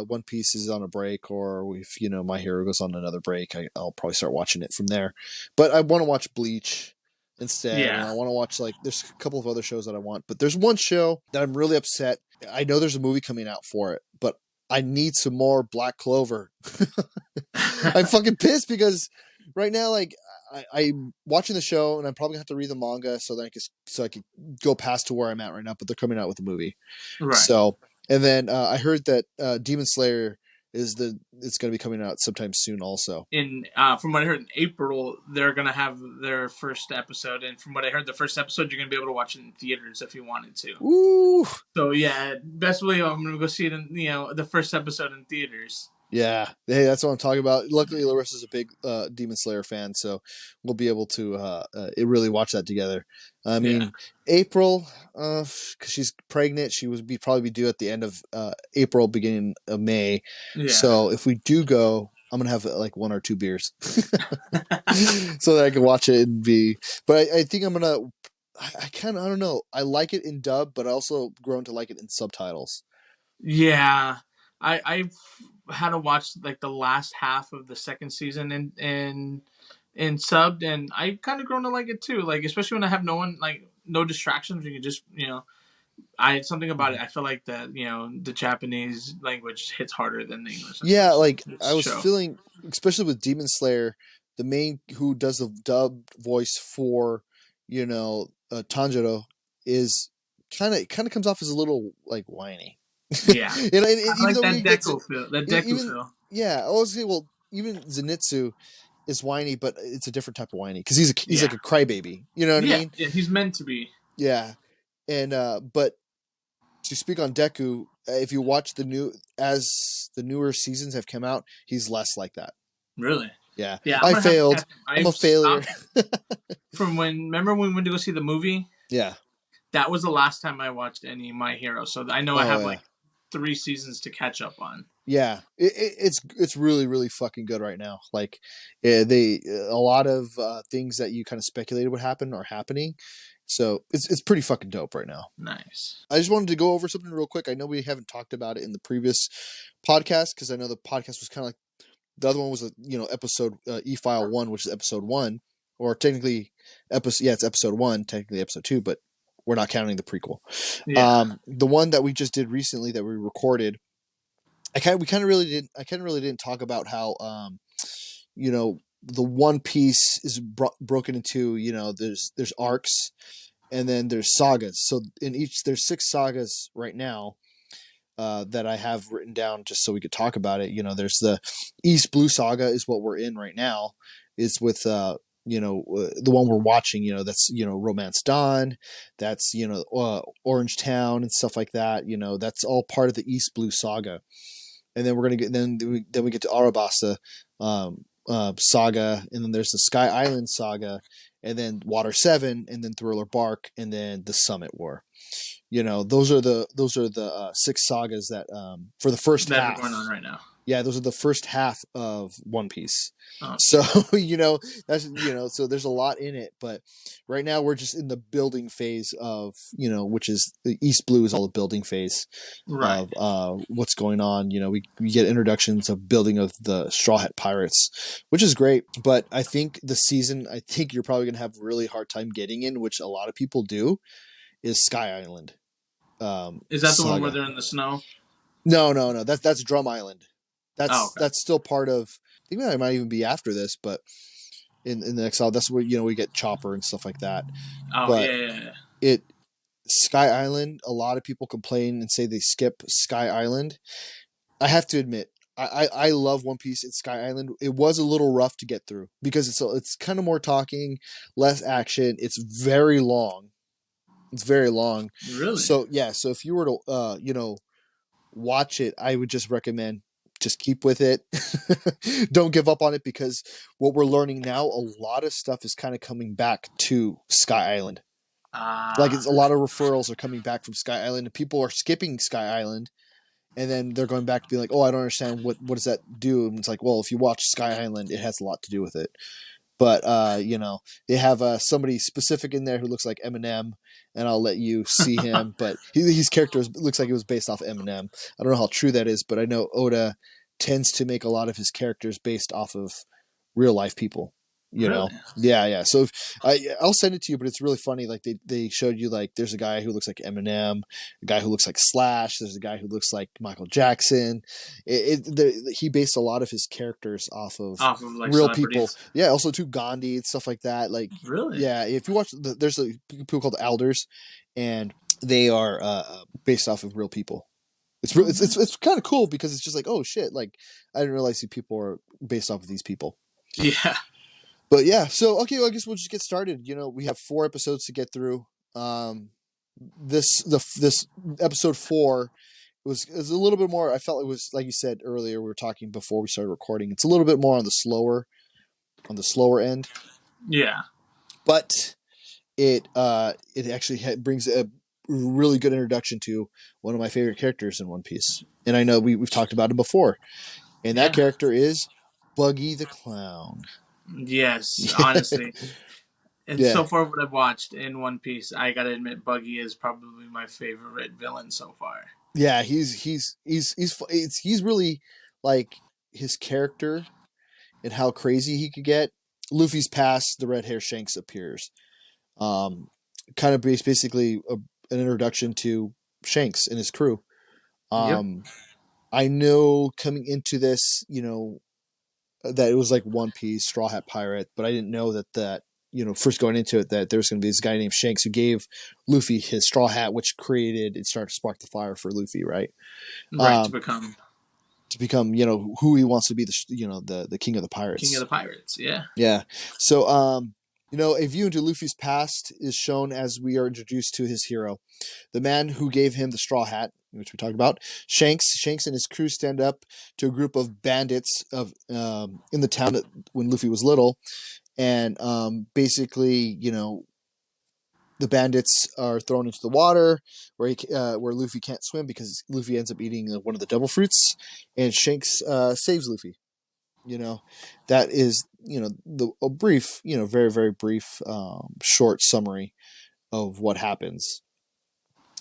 One Piece is on a break, or if My Hero goes on another break, I'll probably start watching it from there. But I want to watch Bleach instead, and yeah, I want to watch like there's a couple of other shows that I want, but there's one show that I'm really upset. I know there's a movie coming out for it, but I need some more Black Clover. I'm fucking pissed because right now, like I'm watching the show, and I'm probably gonna have to read the manga so I could go past to where I'm at right now. But they're coming out with a movie, right. so and then I heard that Demon Slayer it's going to be coming out sometime soon, also. In From what I heard in April, they're gonna have their first episode, and from what I heard, the first episode you're gonna be able to watch it in theaters if you wanted to. Ooh, So yeah, best way I'm gonna go see it in the first episode in theaters. yeah, hey, that's what I'm talking about. Luckily, Larissa's a big Demon Slayer fan, so we'll be able to really watch that together. I Yeah, mean, April, because she's pregnant, she would probably be due at the end of April, beginning of May. yeah, So if we do go, I'm gonna have like one or two beers, so that I can watch it and be. But I think I'm gonna. I kind of I don't know. I like it in dub, but I also grown to like it in subtitles. yeah. I've had to watch like the last half of the second season in subbed, and I kind of grown to like it too. Like especially when I have no one like no distractions, you can just I something about it. I feel like that the Japanese language hits harder than the English Yeah, language. like This I was show. feeling, especially with Demon Slayer, the main who does the dub voice for, Tanjiro is kind of comes off as a little like whiny, Yeah, and I even like though that he gets Deku feel. That Deku even feel. yeah, I was say well even Zenitsu is whiny, but it's a different type of whiny because he's like Yeah, a crybaby. You know what I yeah, mean? yeah. He's meant to be. Yeah, and but to speak on Deku, if you watch the newer seasons have come out, he's less like that. Really. Yeah, Yeah, I'm I gonna have to failed. catch him. I'm a I've failure. stopped from when. Remember when we went to go see the movie? Yeah. That was the last time I watched any My Hero. So I know I Oh have yeah. like 3 seasons to catch up on. Yeah. It's really really fucking good right now. Like, they a lot of things that you kind of speculated would happen are happening. So it's pretty fucking dope right now. Nice. I just wanted to go over something real quick. I know we haven't talked about it in the previous podcast because I know the podcast was kind of like the other one was episode E-File 1, which is episode 1, or technically it's episode 1, technically episode 2, but we're not counting the prequel. Yeah. The one that we just did recently that we recorded, I kind of really didn't talk about how the One Piece is broken into, there's arcs and then there's sagas. So in each there's 6 sagas right now that I have written down just so we could talk about it. There's the East Blue Saga is what we're in right now. Is with the one we're watching. That's Romance Dawn. That's Orange Town and stuff like that. That's all part of the East Blue Saga. and then we're gonna get then we get to Arabasta saga, and then there's the Sky Island saga, and then Water 7, and then Thriller Bark, and then the Summit War. Those are the six sagas that for the first that are half. going on right now. Yeah, those are the first half of One Piece. Okay. So that's so there's a lot in it, but right now we're just in the building phase of which is the East Blue is all the building phase Right. of what's going on. We get introductions of building of the Straw Hat Pirates, which is great. But I think the season I think you're probably gonna have a really hard time getting in, which a lot of people do, is Sky Island Is that the one where saga. they're in the snow? No. That's Drum Island. Oh, That's okay. that's still part of. I think that might even be after this, but in the next that's where we get Chopper and stuff like that. Oh, But yeah. it Sky Island, a lot of people complain and say they skip Sky Island. I have to admit, I love One Piece and Sky Island. It was a little rough to get through because it's kind of more talking, less action. It's very long. It's very long. Really? So yeah, so if you were to watch it, I would just recommend just keep with it. Don't give up on it, because what we're learning now, a lot of stuff is kind of coming back to Sky Island. Like Ah, it's a lot of referrals are coming back from Sky Island, and people are skipping Sky Island, and then they're going back to be like, "Oh, I don't understand what does that do?" And it's like, well, if you watch Sky Island, it has a lot to do with it. But they have somebody specific in there who looks like Eminem, and I'll let you see him. But his character looks like it was based off Eminem. I don't know how true that is, but I know Oda tends to make a lot of his characters based off of real life people. really? Yeah. So I'll send it to you, but it's really funny. Like they showed you, like, there's a guy who looks like Eminem, a guy who looks like Slash. There's a guy who looks like Michael Jackson. He based a lot of his characters off of Off of like real people. celebrities? Yeah, also too Gandhi and stuff like that. Like, Really? yeah, if you watch, there's a people called Elders, and they are based off of real people. Oh, It's nice. kind of cool, because it's just like, oh shit, like I didn't realize these people are based off of these people. Yeah. But yeah, so okay, well, I guess we'll just get started. We have 4 episodes to get through. Um, this episode 4 was a little bit more. I felt it was, like you said earlier, we were talking before we started recording. It's a little bit more on the slower end, Yeah. but it actually brings a really good introduction to one of my favorite characters in One Piece, and I know we've talked about him before, and that Yeah. character is Buggy the Clown. Yes, honestly. And Yeah, so far, what I've watched in One Piece, I gotta admit, Buggy is probably my favorite villain so far. yeah, he's really, like, his character and how crazy he could get. Luffy's past, the red hair Shanks appears. Um, kind of basically an introduction to Shanks and his crew. Yep. Um, I know coming into this, that it was like One Piece, Straw Hat Pirate, but I didn't know that first going into it, that there was going to be this guy named Shanks who gave Luffy his straw hat, which started to spark the fire for Luffy, right? Right, to Um, become to become, who he wants to be, the king of the king of pirates. the pirates. Yeah. Yeah. So, a view into Luffy's past is shown as we are introduced to his hero, the man who gave him the straw hat, which we talked about. Shanks and his crew stand up to a group of bandits in the town when Luffy was little, and basically, the bandits are thrown into the water where Luffy can't swim, because Luffy ends up eating one of the devil fruits, and Shanks saves Luffy. That is a brief, very very brief, short summary of what happens.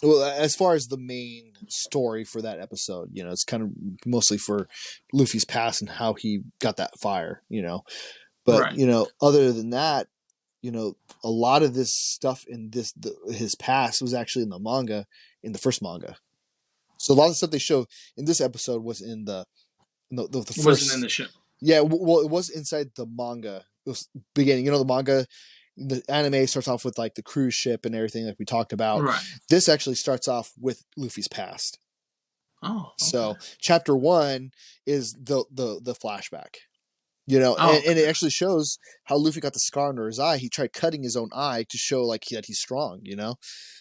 Well, as far as the main story for that episode, it's kind of mostly for Luffy's past and how he got that fire. But Right. other than that, a lot of this stuff in his past was actually in the manga, in the first manga. So a lot of the stuff they show in this episode was in the It wasn't in first. the show. Yeah, well, it was inside the manga. It was beginning. The manga, the anime starts off with like the cruise ship and everything, like we talked about. Right. This actually starts off with Luffy's past. Oh, okay. So chapter 1 is the flashback. Oh, And it okay. actually shows how Luffy got the scar under his eye. He tried cutting his own eye to show like that he's strong.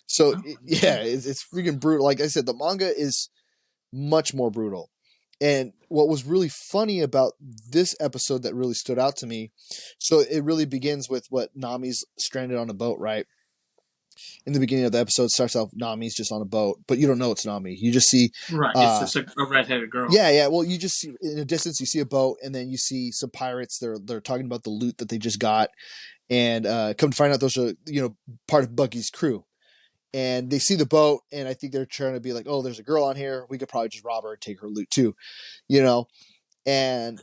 So Oh, yeah, it's freaking brutal. Like I said, the manga is much more brutal. And what was really funny about this episode that really stood out to me, so it really begins with what Nami's stranded on a boat, right? In the beginning of the episode, it starts off Nami's just on a boat, but you don't know it's Nami. You just see, Right. It's just a redheaded girl. yeah, yeah. Well, you just see in the distance, you see a boat, and then you see some pirates. They're talking about the loot that they just got, and come to find out those are part of Buggy's crew. And they see the boat, and I think they're trying to be like, oh, there's a girl on here. We could probably just rob her and take her loot too, you know. And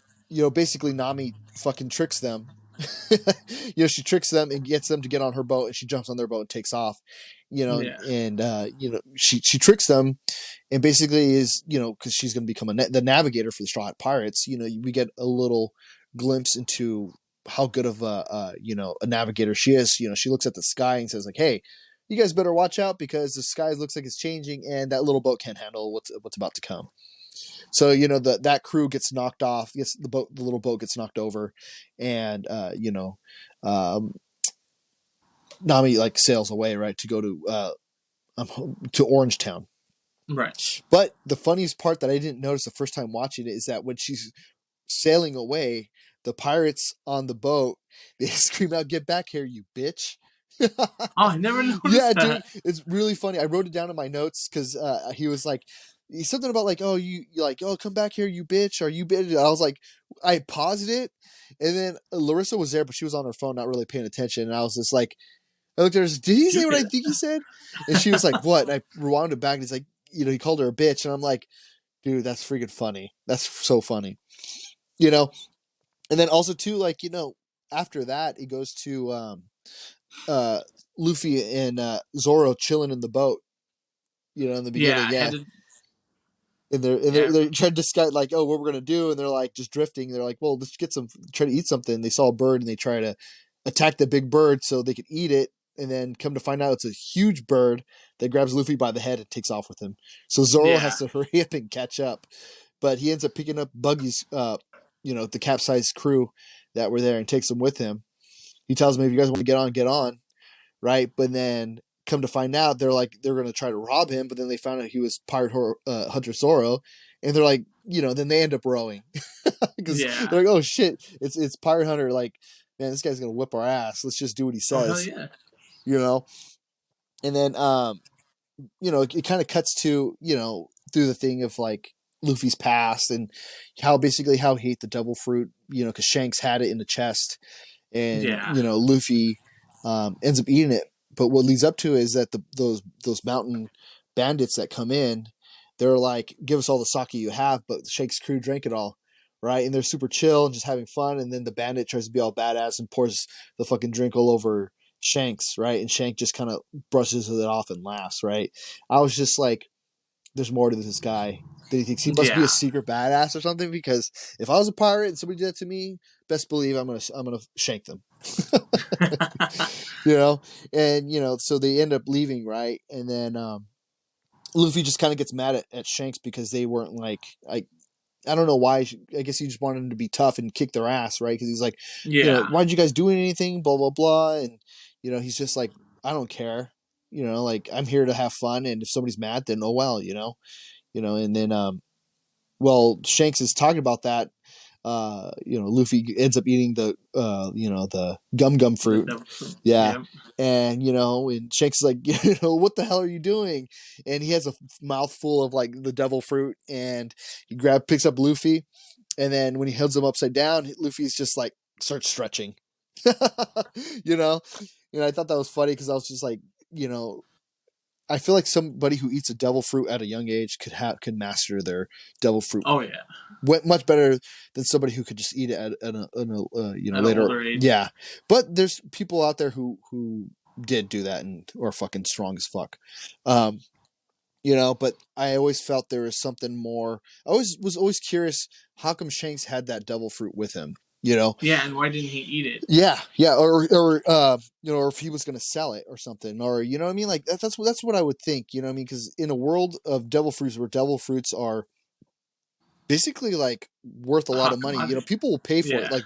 basically Nami fucking tricks them. She tricks them and gets them to get on her boat, and she jumps on their boat and takes off. Yeah. And she tricks them, and basically is because she's going to become the navigator for the Straw Hat Pirates. We get a little glimpse into how good of a navigator she is. She looks at the sky and says like, "Hey, you guys better watch out because the sky looks like it's changing, and that little boat can't handle what's about to come." So that crew gets knocked off. Gets the little boat gets knocked over, and um, Nami like sails away, right, to go to Orangetown. Right. But the funniest part that I didn't notice the first time watching it is that when she's sailing away, the pirates on the boat, they scream out, "Get back here, you bitch!" Oh, I never Yeah, noticed dude, that. it's really funny. I wrote it down in my notes because he was like, something about like, "Oh, you like, oh, come back here, you bitch," or "You bitch." And I was like, I paused it, and then Larissa was there, but she was on her phone, not really paying attention. And I was just like, I looked at her, "Did he Did you say what I hear think he said?" And she was like, "What?" And I rewound it back, and he's like, he called her a bitch, and I'm like, dude, that's freaking funny. That's so funny, you know. And then also too, like after that, it goes to uh, Luffy and Zoro chilling in the boat. In the beginning, Yeah, yeah. headed. And they're trying to discuss like, oh, what we're gonna do, and they're like just drifting. They're like, well, let's get some, try to eat something. They saw a bird and they try to attack the big bird so they could eat it. And then come to find out it's a huge bird that grabs Luffy by the head and takes off with him. So Zoro has Yeah. to hurry up and catch up, but he ends up picking up Buggy's, the capsized crew that were there and takes them with him. He tells them, if you guys want to get on, right? But then come to find out, they're going to try to rob him, but then they found out he was Hunter Zoro, and they're like, then they end up rowing because Yeah. they're like, oh shit, it's Pirate Hunter. Like, man, this guy's gonna whip our ass. Let's just do what he Oh hell says, yeah. you know. And then it kind of cuts to through the thing of like Luffy's past and how he ate the devil fruit, because Shanks had it in the chest, and Yeah. Luffy ends up eating it. But what leads up to is that those mountain bandits that come in, they're like, give us all the sake you have, but Shank's crew drank it all, right? And they're super chill and just having fun. And then the bandit tries to be all badass and pours the fucking drink all over Shanks, right? And Shank just kind of brushes it off and laughs, right? I was just like, there's more to this guy that he thinks he must be a Yeah. secret badass or something, because if I was a pirate and somebody did that to me, best believe I'm gonna shank them. you know and so they end up leaving, right? And then Luffy just kind of gets mad at Shanks because they weren't like, I don't know why. I guess he just wanted him to be tough and kick their ass, right? Because he's like, Yeah. why'd you guys doing anything, blah blah blah. And he's just like, I don't care, like, I'm here to have fun, and if somebody's mad, then oh well. And then well, Shanks is talking about that. Luffy ends up eating the gum The fruit. devil fruit. Yeah. Yep. And Shanks is like, what the hell are you doing? And he has a mouthful of like the devil fruit, and he picks up Luffy, and then when he holds him upside down, Luffy's just like starts stretching. you know, I thought that was funny because I was just like, I feel like somebody who eats a devil fruit at a young age could master their devil fruit Oh yeah. much better than somebody who could just eat it at At an later. older age. Yeah, but there's people out there who did do that and are fucking strong as fuck. Um, but I always felt there was something more. I was always curious, how come Shanks had that devil fruit with him? Yeah, and why didn't he eat it? Yeah, or if he was going to sell it or something, or what I mean, like that's what I would think, what I mean, because in a world of devil fruits where devil fruits are basically like worth a A lot hot of money, commodity. people will pay for it. Yeah. Like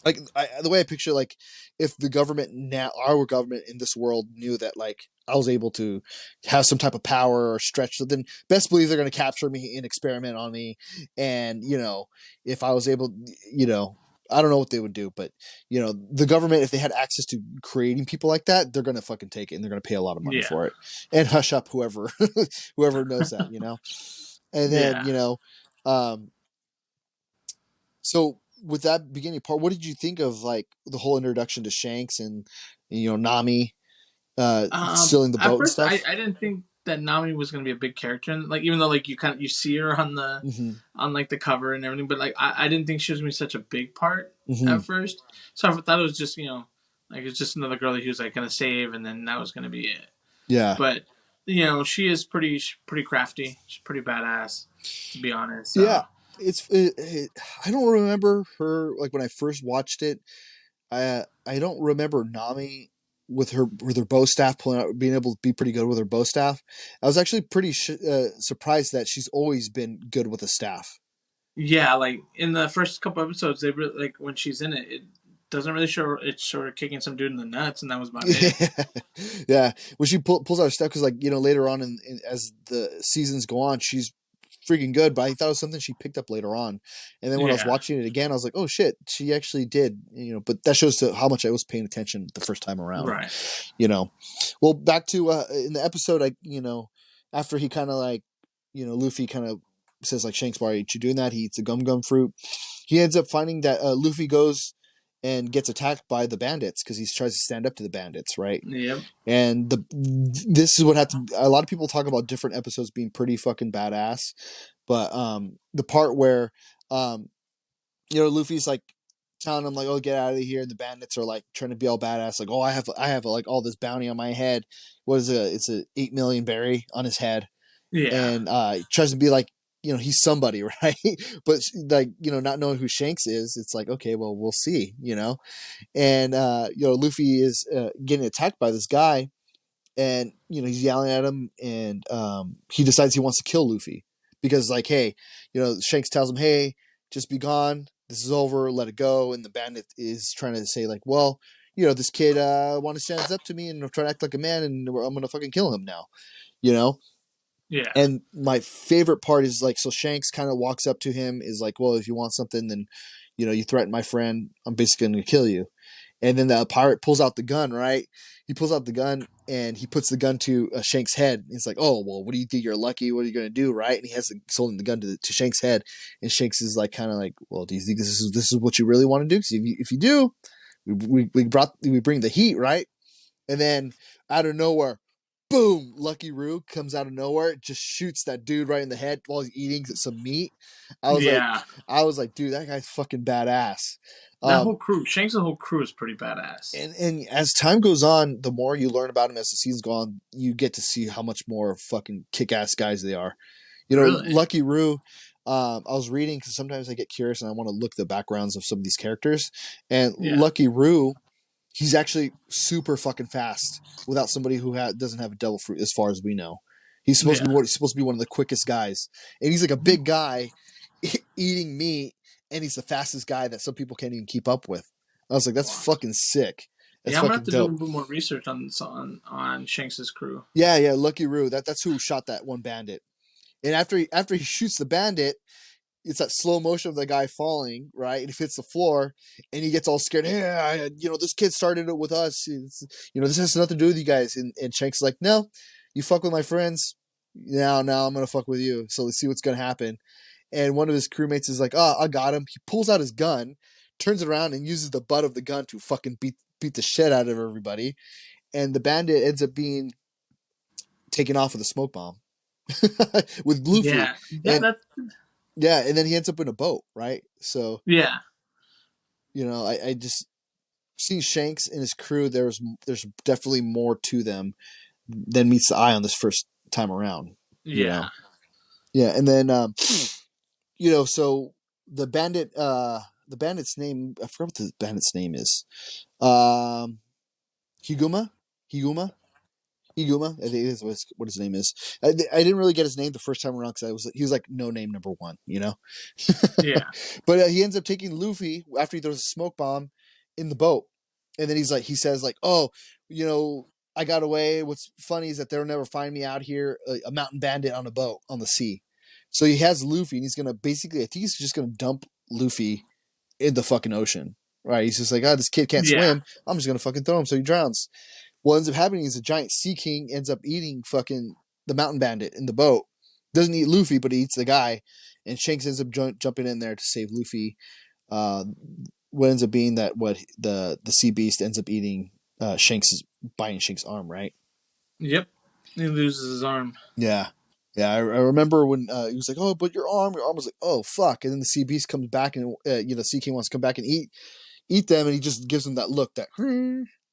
like the way I picture, like if the government now, our government in this world knew that like I was able to have some type of power or stretch, so then best believe they're going to capture me and experiment on me, and if I was able, you know. I don't know what they would do, but the government, if they had access to creating people like that, they're gonna fucking take it and they're gonna pay a lot of money Yeah, for it and hush up whoever whoever knows that. And then yeah. um, so with that beginning part, what did you think of like the whole introduction to Shanks and Nami stealing the At boat and first, stuff? I didn't think that Nami was gonna be a big character, and like even though like you see her on the Mm-hmm. on like the cover and everything, but like I didn't think she was gonna be such a big part Mm-hmm. at first. So I thought it was just like it's just another girl that he was like gonna save, and then that was gonna be it. Yeah. But she is pretty crafty. She's pretty badass, to be honest. Yeah. So I don't remember her like when I first watched it. I don't remember Nami with her bow staff pulling out, being able to be pretty good with her bow staff. I was actually pretty surprised that she's always been good with a staff. yeah, like in the first couple episodes, they really like when she's in it. It doesn't really show it's sort of kicking some dude in the nuts, and that was about it. Yeah, when she pulls out her stuff, because like later on as the seasons go on, she's freaking good. But I thought it was something she picked up later on, and then when I was Yeah, watching it again, I was like, oh shit, she actually did. But that shows how much I was paying attention the first time around. right. You know, well, back to in the episode, after he kind of like Luffy kind of says like, Shanks, why are you doing that? He eats a gum fruit. He ends up finding that Luffy goes and gets attacked by the bandits because he tries to stand up to the bandits, right? Yep. And this is what had to. A lot of people talk about different episodes being pretty fucking badass, but the part where Luffy's like telling him like, "Oh, get out of here," and the bandits are like trying to be all badass, like, "Oh, I have like all this bounty on my head. What is it? It's a 8 million berry on his head," Yeah. and he tries to be like, he's somebody, right? But like, not knowing who Shanks is, it's like, okay, well, we'll see. And Luffy is getting attacked by this guy, and he's yelling at him, and he decides he wants to kill Luffy because like, hey, Shanks tells him, hey, just be gone, this is over, let it go. And the bandit is trying to say like, well, this kid want to stands up to me and try to act like a man, and I'm gonna fucking kill him now. you know Yeah. and my favorite part is like, so Shanks kind of walks up to him, is like, well, if you want something, then you threaten my friend, I'm basically gonna kill you. And then the pirate pulls out the gun, right? He pulls out the gun and he puts the gun to Shanks' head. He's like, "Oh, well, what do you think? You're lucky. What are you gonna do?" Right? And he's holding the gun to Shanks' head, and Shanks is like, kind of like, "Well, do you think this is what you really want to do? Because if you do, we bring the heat, right?" And then out of nowhere, boom! Lucky Roo comes out of nowhere, just shoots that dude right in the head while he's eating some meat. I was like, Yeah. dude, that guy's fucking badass. That Um, whole crew, Shanks' whole crew is pretty badass. and as time goes on, the more you learn about him as the seasons go on, you get to see how much more fucking kick-ass guys they are. Really? Lucky Roo. I was reading because sometimes I get curious and I want to look the backgrounds of some of these characters. And Yeah. Lucky Roo, he's actually super fucking fast without somebody who doesn't have a devil fruit, as far as we know. Yeah. He's supposed to be one of the quickest guys, and he's like a big guy eating meat, and he's the fastest guy that some people can't even keep up with. I was like, that's Wow. fucking sick. That's Yeah, I'm gonna have fucking to do a dope. little bit more research on Shanks' crew. Yeah, yeah, Lucky Roo. That's who shot that one bandit. And after he shoots the bandit, it's that slow motion of the guy falling, right? And he hits the floor, and he gets all scared. Yeah, this kid started it with us. This has nothing to do with you guys. And Shanks is like, no, you fuck with my friends. Now I'm gonna fuck with you. So let's see what's gonna happen. And one of his crewmates is like, oh, I got him. He pulls out his gun, turns it around, and uses the butt of the gun to fucking beat the shit out of everybody. And the bandit ends up being taken off with a smoke bomb with Luffy. Yeah. Yeah. And That. yeah, and then he ends up in a boat, right? So Yeah. I just seeing Shanks and his crew. There's definitely more to them than meets the eye on this first time around. You Yeah. know, yeah, and then so the bandit's name, I forgot what the bandit's name is. Um, Higuma, Higuma. Iguma, I think is what his name is. I didn't really get his name the first time around because he was like no name number one, you know. Yeah. But he ends up taking Luffy after he throws a smoke bomb in the boat, and then he says like, oh, you know, I got away. What's funny is that they'll never find me out here, a mountain bandit on a boat on the sea. So he has Luffy, and he's gonna basically, I think he's just gonna dump Luffy in the fucking ocean. Right? He's just like, oh, this kid can't Yeah. swim. I'm just gonna fucking throw him so he drowns. What ends up happening is a giant sea king ends up eating fucking the mountain bandit in the boat. Doesn't eat Luffy, but he eats the guy, and Shanks ends up jumping in there to save Luffy. Uh, what ends up being that what the sea beast ends up eating Shanks' biting Shanks' arm, right? Yep. He loses his arm. Yeah. Yeah, I remember when he was like, "Oh, but your arm." Your arm was like, "Oh, fuck!" And then the sea beast comes back, and Sea King wants to come back and eat them, and he just gives them that look,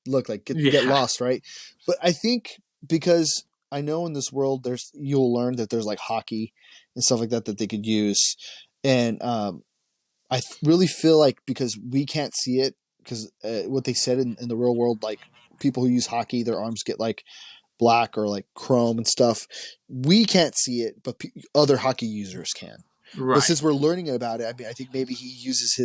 look like get Yeah. lost, right? But I think because I know in this world you'll learn that there's like hockey and stuff like that that they could use, and I really feel like because we can't see it because what they said in the real world, like people who use hockey, their arms get like black or like chrome and stuff. We can't see it, but other hockey users can. But Right. since we're learning about it, I mean, I think maybe he uses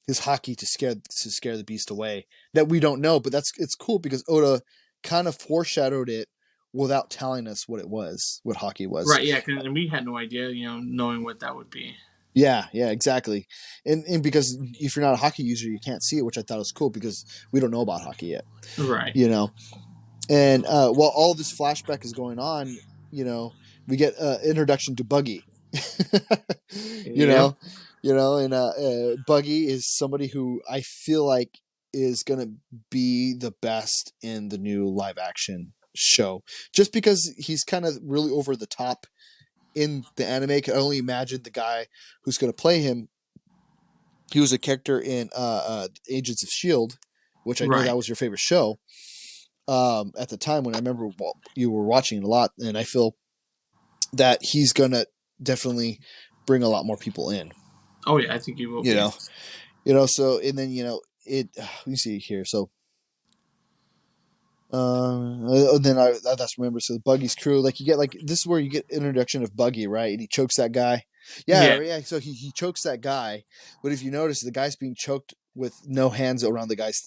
his hockey to scare the beast away that we don't know. But it's cool because Oda kind of foreshadowed it without telling us what hockey was. Right. Yeah. And we had no idea, knowing what that would be. Yeah, exactly. And because if you're not a hockey user, you can't see it, which I thought was cool because we don't know about hockey yet, Right. you know. And while all this flashback is going on, you know, we get introduction to Buggy. you Yep. know, and Buggy is somebody who I feel like is gonna be the best in the new live action show, just because he's kind of really over the top in the anime. I can only imagine the guy who's gonna play him. He was a character in Agents of Shield, which I know that Right. was your favorite show at the time when I remember you were watching it a lot, and I feel that he's gonna definitely bring a lot more people in. Oh yeah, I think he will You be. know, So and then it. Let me see here. So then that's remember. So Buggy's crew, like you get like this is where you get introduction of Buggy, right? And he chokes that guy. Yeah. Yeah. So he chokes that guy, but if you notice, the guy's being choked with no hands around the guy's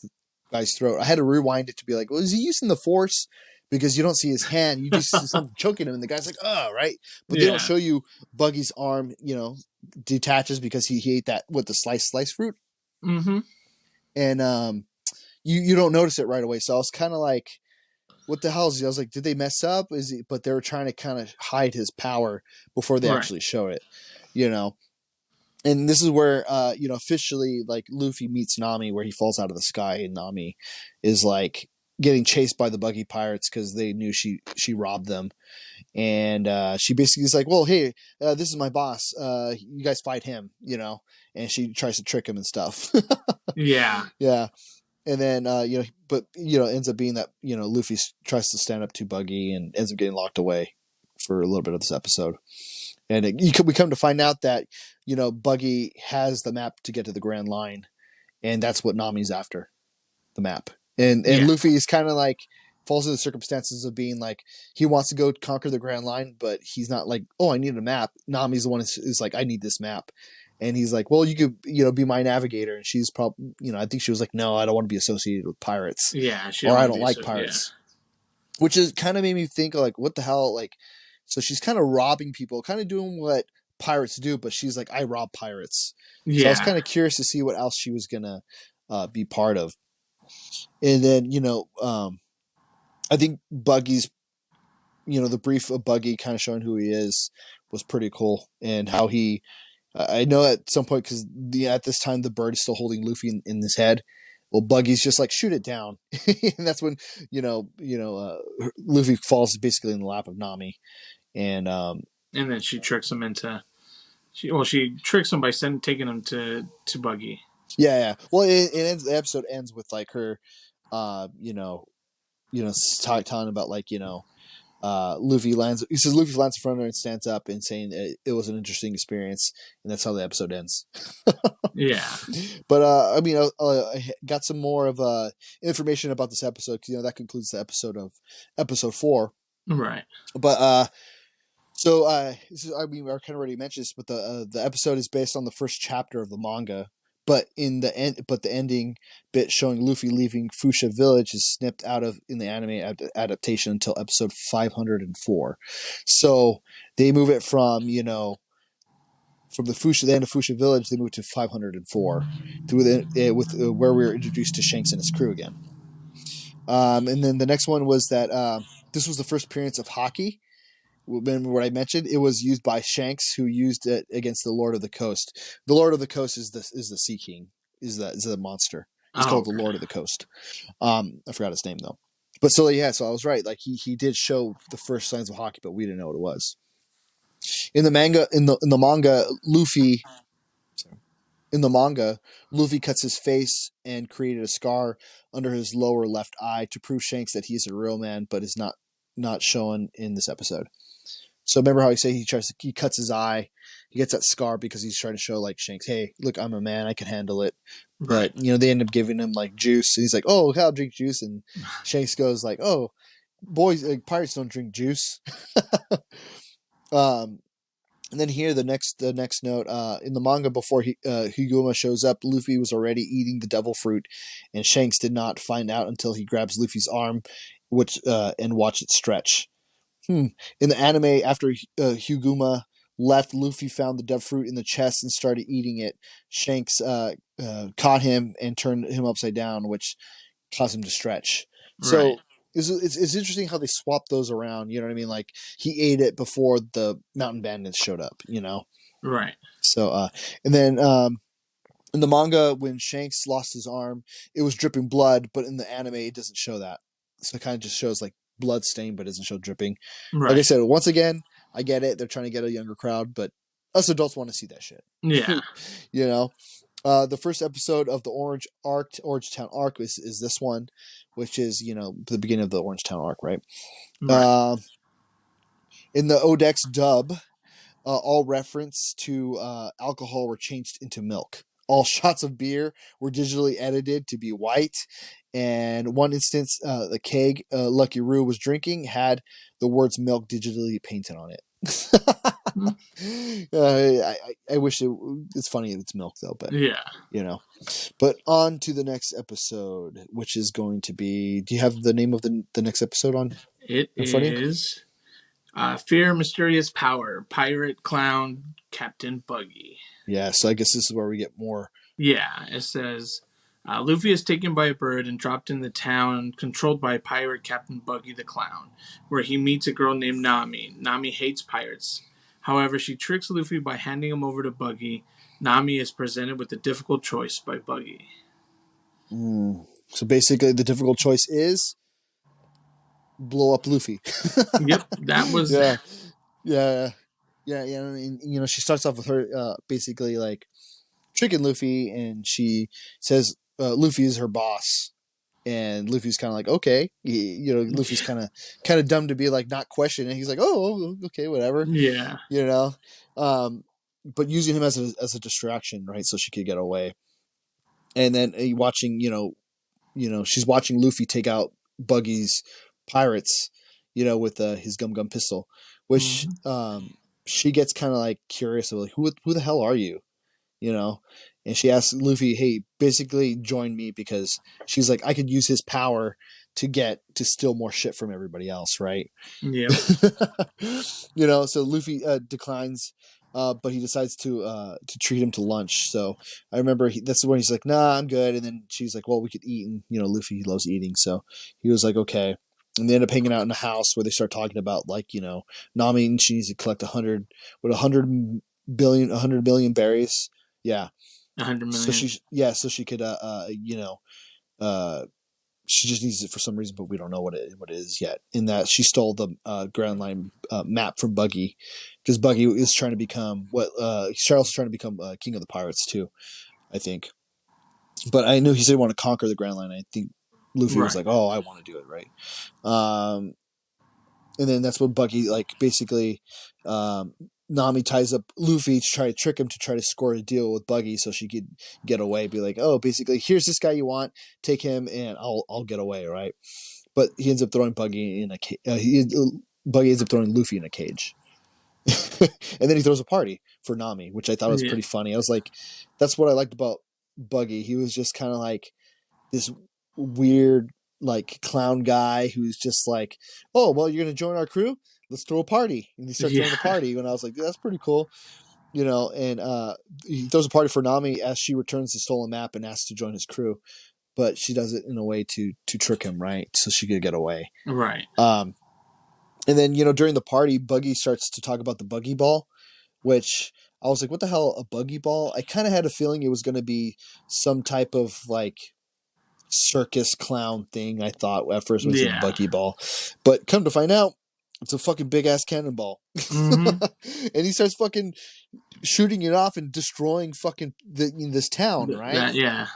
throat. I had to rewind it to be like, well, is he using the force? Because you don't see his hand, you just see something choking him, and the guy's like, oh, right. But they don't Yeah. show you Buggy's arm, detaches because he ate that with the slice fruit, Mm-hmm. and you don't notice it right away. So I was kind of like, what the hell is he? I was like, did they mess up? Is he? But they were trying to kind of hide his power before they Right. actually show it, you know. And this is where officially like Luffy meets Nami, where he falls out of the sky, and Nami is like getting chased by the Buggy Pirates because they knew she robbed them, and she basically is like, well, hey, this is my boss, you guys fight him, and she tries to trick him and stuff. Yeah. Yeah. And then but ends up being that Luffy tries to stand up to Buggy and ends up getting locked away for a little bit of this episode. And we come to find out that Buggy has the map to get to the Grand Line, and that's what Nami's after, the map. And Yeah. Luffy is kind of like falls into the circumstances of being like he wants to go conquer the Grand Line, but he's not like, oh, I need a map. Nami's the one who's like, I need this map. And he's like, well, you could be my navigator. And she's probably I think she was like, no, I don't want to be associated with pirates, Yeah. She or don't I want to don't be like so. Yeah. pirates, which is kind of made me think like, what the hell, like, so she's kind of robbing people, kind of doing what pirates do, but she's like, I rob pirates. So I was Yeah. kind of curious to see what else she was gonna be part of. And then I think Buggy's the brief of Buggy kind of showing who he is was pretty cool, and how he I know at some point because at this time the bird is still holding Luffy in his head. Well, Buggy's just like shoot it down, and that's when Luffy falls basically in the lap of Nami, and And then she tricks him into. She tricks him by taking him to Buggy. yeah. Well, the episode ends with like her, uh, you know, telling about like Luffy lands. He says Luffy lands in front of her and stands up and saying it was an interesting experience, and that's how the episode ends. Yeah. But I mean, I got some more of information about this episode because that concludes the episode of episode 4. Right. But so this is, I mean, I kind of already mentioned this, but the episode is based on the first chapter of the manga. But the ending bit showing Luffy leaving Fuchsia Village is snipped out of in the anime adaptation until episode 504. So they move it from from the end of Fuchsia Village, they move to 504 with where we were introduced to Shanks and his crew again. And then the next one was that this was the first appearance of Haki. Remember what I mentioned? It was used by Shanks, who used it against the Lord of the Coast. The Lord of the Coast is the Sea King, is the monster. He's Oh, called the okay. Lord of the Coast. I forgot his name though. But so yeah, so I was right. Like he did show the first signs of Haki, but we didn't know what it was. In the manga, Luffy cuts his face and created a scar under his lower left eye to prove Shanks that he's a real man, but is not shown in this episode. So remember how he cuts his eye, he gets that scar because he's trying to show like Shanks, hey, look, I'm a man, I can handle it. Right. But they end up giving him like juice, and he's like, oh, I'll drink juice, and Shanks goes like, oh, boys, like, pirates don't drink juice. um, and then here the next note in the manga before Higuma shows up, Luffy was already eating the devil fruit, and Shanks did not find out until he grabs Luffy's arm, and watch it stretch. In the anime, after Higuma left, Luffy found the devil fruit in the chest and started eating it. Shanks caught him and turned him upside down, which caused him to stretch. Right. So it's interesting how they swapped those around. You know what I mean? Like he ate it before the mountain bandits showed up. Right. So and then in the manga, when Shanks lost his arm, it was dripping blood, but in the anime, it doesn't show that. So it kind of just shows like blood stain, but doesn't show dripping. Like I Right. said, once again, I get it. They're trying to get a younger crowd, but us adults want to see that shit. Yeah. you know. The first episode of the Orangetown arc is this one, which is the beginning of the Orangetown arc, right? Right. In the Odex dub, all reference to alcohol were changed into milk. All shots of beer were digitally edited to be white. And one instance, the keg Lucky Roo was drinking had the words milk digitally painted on it. Mm. I wish it's funny if it's milk though, but Yeah. But on to the next episode, which is going to be. Do you have the name of the next episode on It in front of you? is Fear, Mysterious Power, Pirate Clown, Captain Buggy. Yeah, so I guess this is where we get more. Yeah, it says Luffy is taken by a bird and dropped in the town controlled by pirate Captain Buggy the Clown, where he meets a girl named Nami. Nami hates pirates. However, she tricks Luffy by handing him over to Buggy. Nami is presented with a difficult choice by Buggy. So basically, the difficult choice is blow up Luffy. Yep, that was. yeah, yeah, yeah. And, she starts off with her basically like tricking Luffy, and she says Luffy is her boss. And Luffy's kind of like, okay, Luffy's kind of dumb to be like not questioning. He's like, oh, okay, whatever, Yeah. but using him as a distraction, right? So she could get away. And then watching, she's watching Luffy take out Buggy's pirates, with his gum pistol, which she gets kind of like curious of like, who the hell are you? And she asks Luffy, hey, basically join me, because she's like, I could use his power to steal more shit from everybody else, right? Yep. So Luffy declines, but he decides to treat him to lunch. So I remember that's when he's like, nah, I'm good. And then she's like, well, we could eat. And, Luffy loves eating. So he was like, okay. And they end up hanging out in a house where they start talking about like, Nami, and she needs to collect 100 million berries. Yeah. 100 So million. so she could she just needs it for some reason, but we don't know what it is yet. In that she stole the Grand Line map from Buggy, because Buggy is trying to become Charles is trying to become king of the pirates too, I think. But I knew he said he wanted to conquer the Grand Line. I think Luffy was Right. like, "Oh, I want to do it," right? and then that's when Buggy like basically Nami ties up Luffy to try to trick him to try to score a deal with Buggy so she could get away. Be like, oh, basically, here's this guy you want, take him, and I'll get away, right? But he ends up throwing Buggy in a cage. Buggy ends up throwing Luffy in a cage, and then he throws a party for Nami, which I thought was Yeah. pretty funny. I was like, that's what I liked about Buggy. He was just kind of like this weird like clown guy who's just like, oh well, you're gonna join our crew, let's throw a party, and he starts Yeah. throwing a party, and I was like, that's pretty cool, and he throws a party for Nami as she returns the stolen map and asks to join his crew, but she does it in a way to trick him, right, so she could get away. Right. And then during the party, Buggy starts to talk about the buggy ball, which I was like, what the hell, a buggy ball? I kind of had a feeling it was going to be some type of like circus clown thing. I thought at first when he said Yeah. buggy ball, but come to find out, it's a fucking big ass cannonball. Mm-hmm. And he starts fucking shooting it off and destroying fucking this town, right? That, yeah.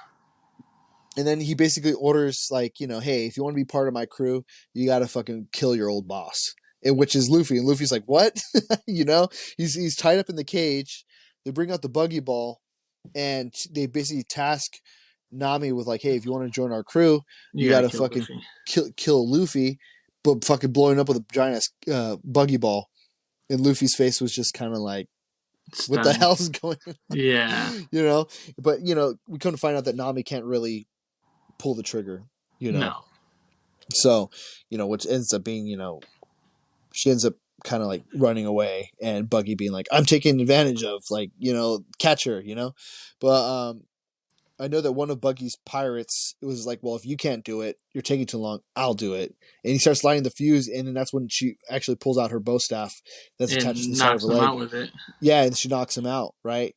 And then he basically orders like, hey, if you want to be part of my crew, you got to fucking kill your old boss. And which is Luffy. And Luffy's like, what? He's tied up in the cage. They bring out the buggy ball, and they basically task Nami with like, hey, if you want to join our crew, you got gotta to kill fucking Luffy. kill Luffy, but fucking blowing up with a giant buggy ball. And Luffy's face was just kind of like, what the Stunned. hell's going on? Yeah. But we come to find out that Nami can't really pull the trigger, No. so which ends up being she ends up kind of like running away, and Buggy being like, I'm taking advantage of, like, catch her, but I know that one of Buggy's pirates, it was like, well, if you can't do it, you're taking too long, I'll do it. And he starts lighting the fuse, and then that's when she actually pulls out her bow staff that's attached to And the side of her knocks him leg. out with it. Yeah, and she knocks him out, right?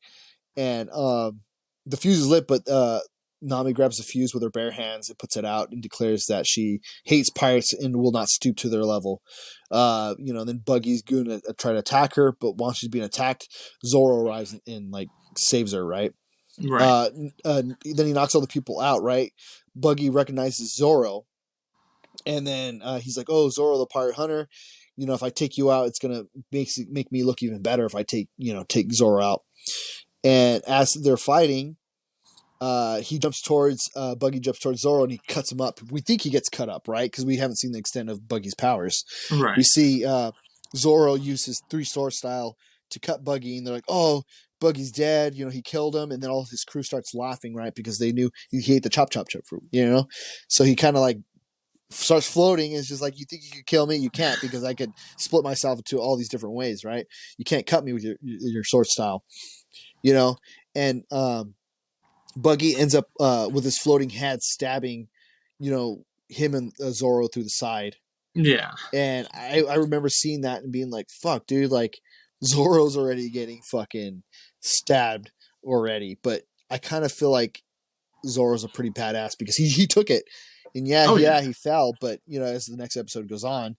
And the fuse is lit, but Nami grabs the fuse with her bare hands and puts it out and declares that she hates pirates and will not stoop to their level. Then Buggy's going to try to attack her, but while she's being attacked, Zoro arrives and like saves her, right? Right. Then he knocks all the people out, right? Buggy recognizes Zoro, and then he's like, "Oh, Zoro, the pirate hunter. If I take you out, it's gonna make me look even better if I take Zoro out." And as they're fighting, he jumps towards Buggy jumps towards Zoro and he cuts him up. We think he gets cut up, right? Because we haven't seen the extent of Buggy's powers. We Right. see Zoro use his three sword style to cut Buggy, and they're like, "Oh, Buggy's dead. He killed him." And then all his crew starts laughing, right? Because they knew he ate the chop fruit. So he kind of like starts floating. And it's just like, you think you could kill me? You can't, because I could split myself into all these different ways, right? You can't cut me with your sword style, and Buggy ends up with his floating head stabbing, him and Zoro through the side. Yeah. And I remember seeing that and being like, fuck, dude, like, Zoro's already getting fucking stabbed already. But I kind of feel like Zoro's a pretty badass because he took it. And Oh yeah. he fell, but as the next episode goes on,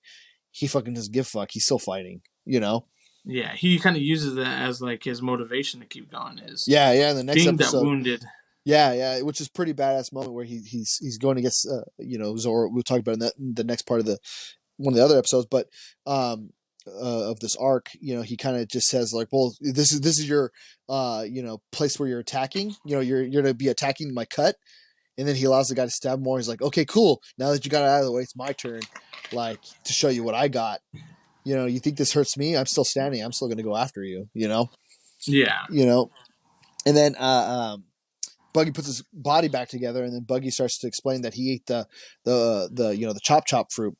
he fucking doesn't give a fuck. He's still fighting. Yeah. He kind of uses that as like his motivation to keep going. Is Yeah. In the next being that episode, wounded. yeah, which is pretty badass moment where he's going against Zoro. We'll talk about in the next part of the one of the other episodes, but of this arc, he kind of just says like, well, this is your place where you're attacking. You're gonna be attacking my cut, and then he allows the guy to stab more. He's like, okay, cool. Now that you got it out of the way, it's my turn, like, to show you what I got. You think this hurts me? I'm still standing. I'm still gonna go after you. Yeah. And then Buggy puts his body back together, and then Buggy starts to explain that he ate the chop fruit,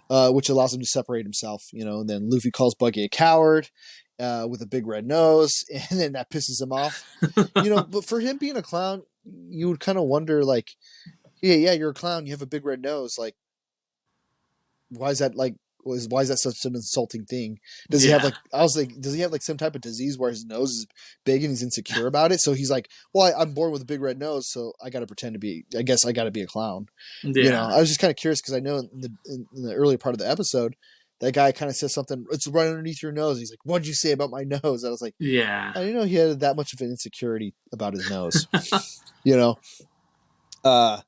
which allows him to separate himself. And then Luffy calls Buggy a coward with a big red nose, and then that pisses him off. But for him being a clown, you would kind of wonder, like, yeah, you're a clown, you have a big red nose, like, why is that such an insulting thing? Does he have Yeah. like, I was like, does he have like some type of disease where his nose is big and he's insecure about it? So he's like, well, I'm born with a big red nose, so I got to pretend to be, I guess I got to be a clown. Yeah. I was just kind of curious because I know in the earlier part of the episode, that guy kind of says something, it's right underneath your nose. He's like, what'd you say about my nose? I was like, Yeah. I didn't know he had that much of an insecurity about his nose. you know, uh,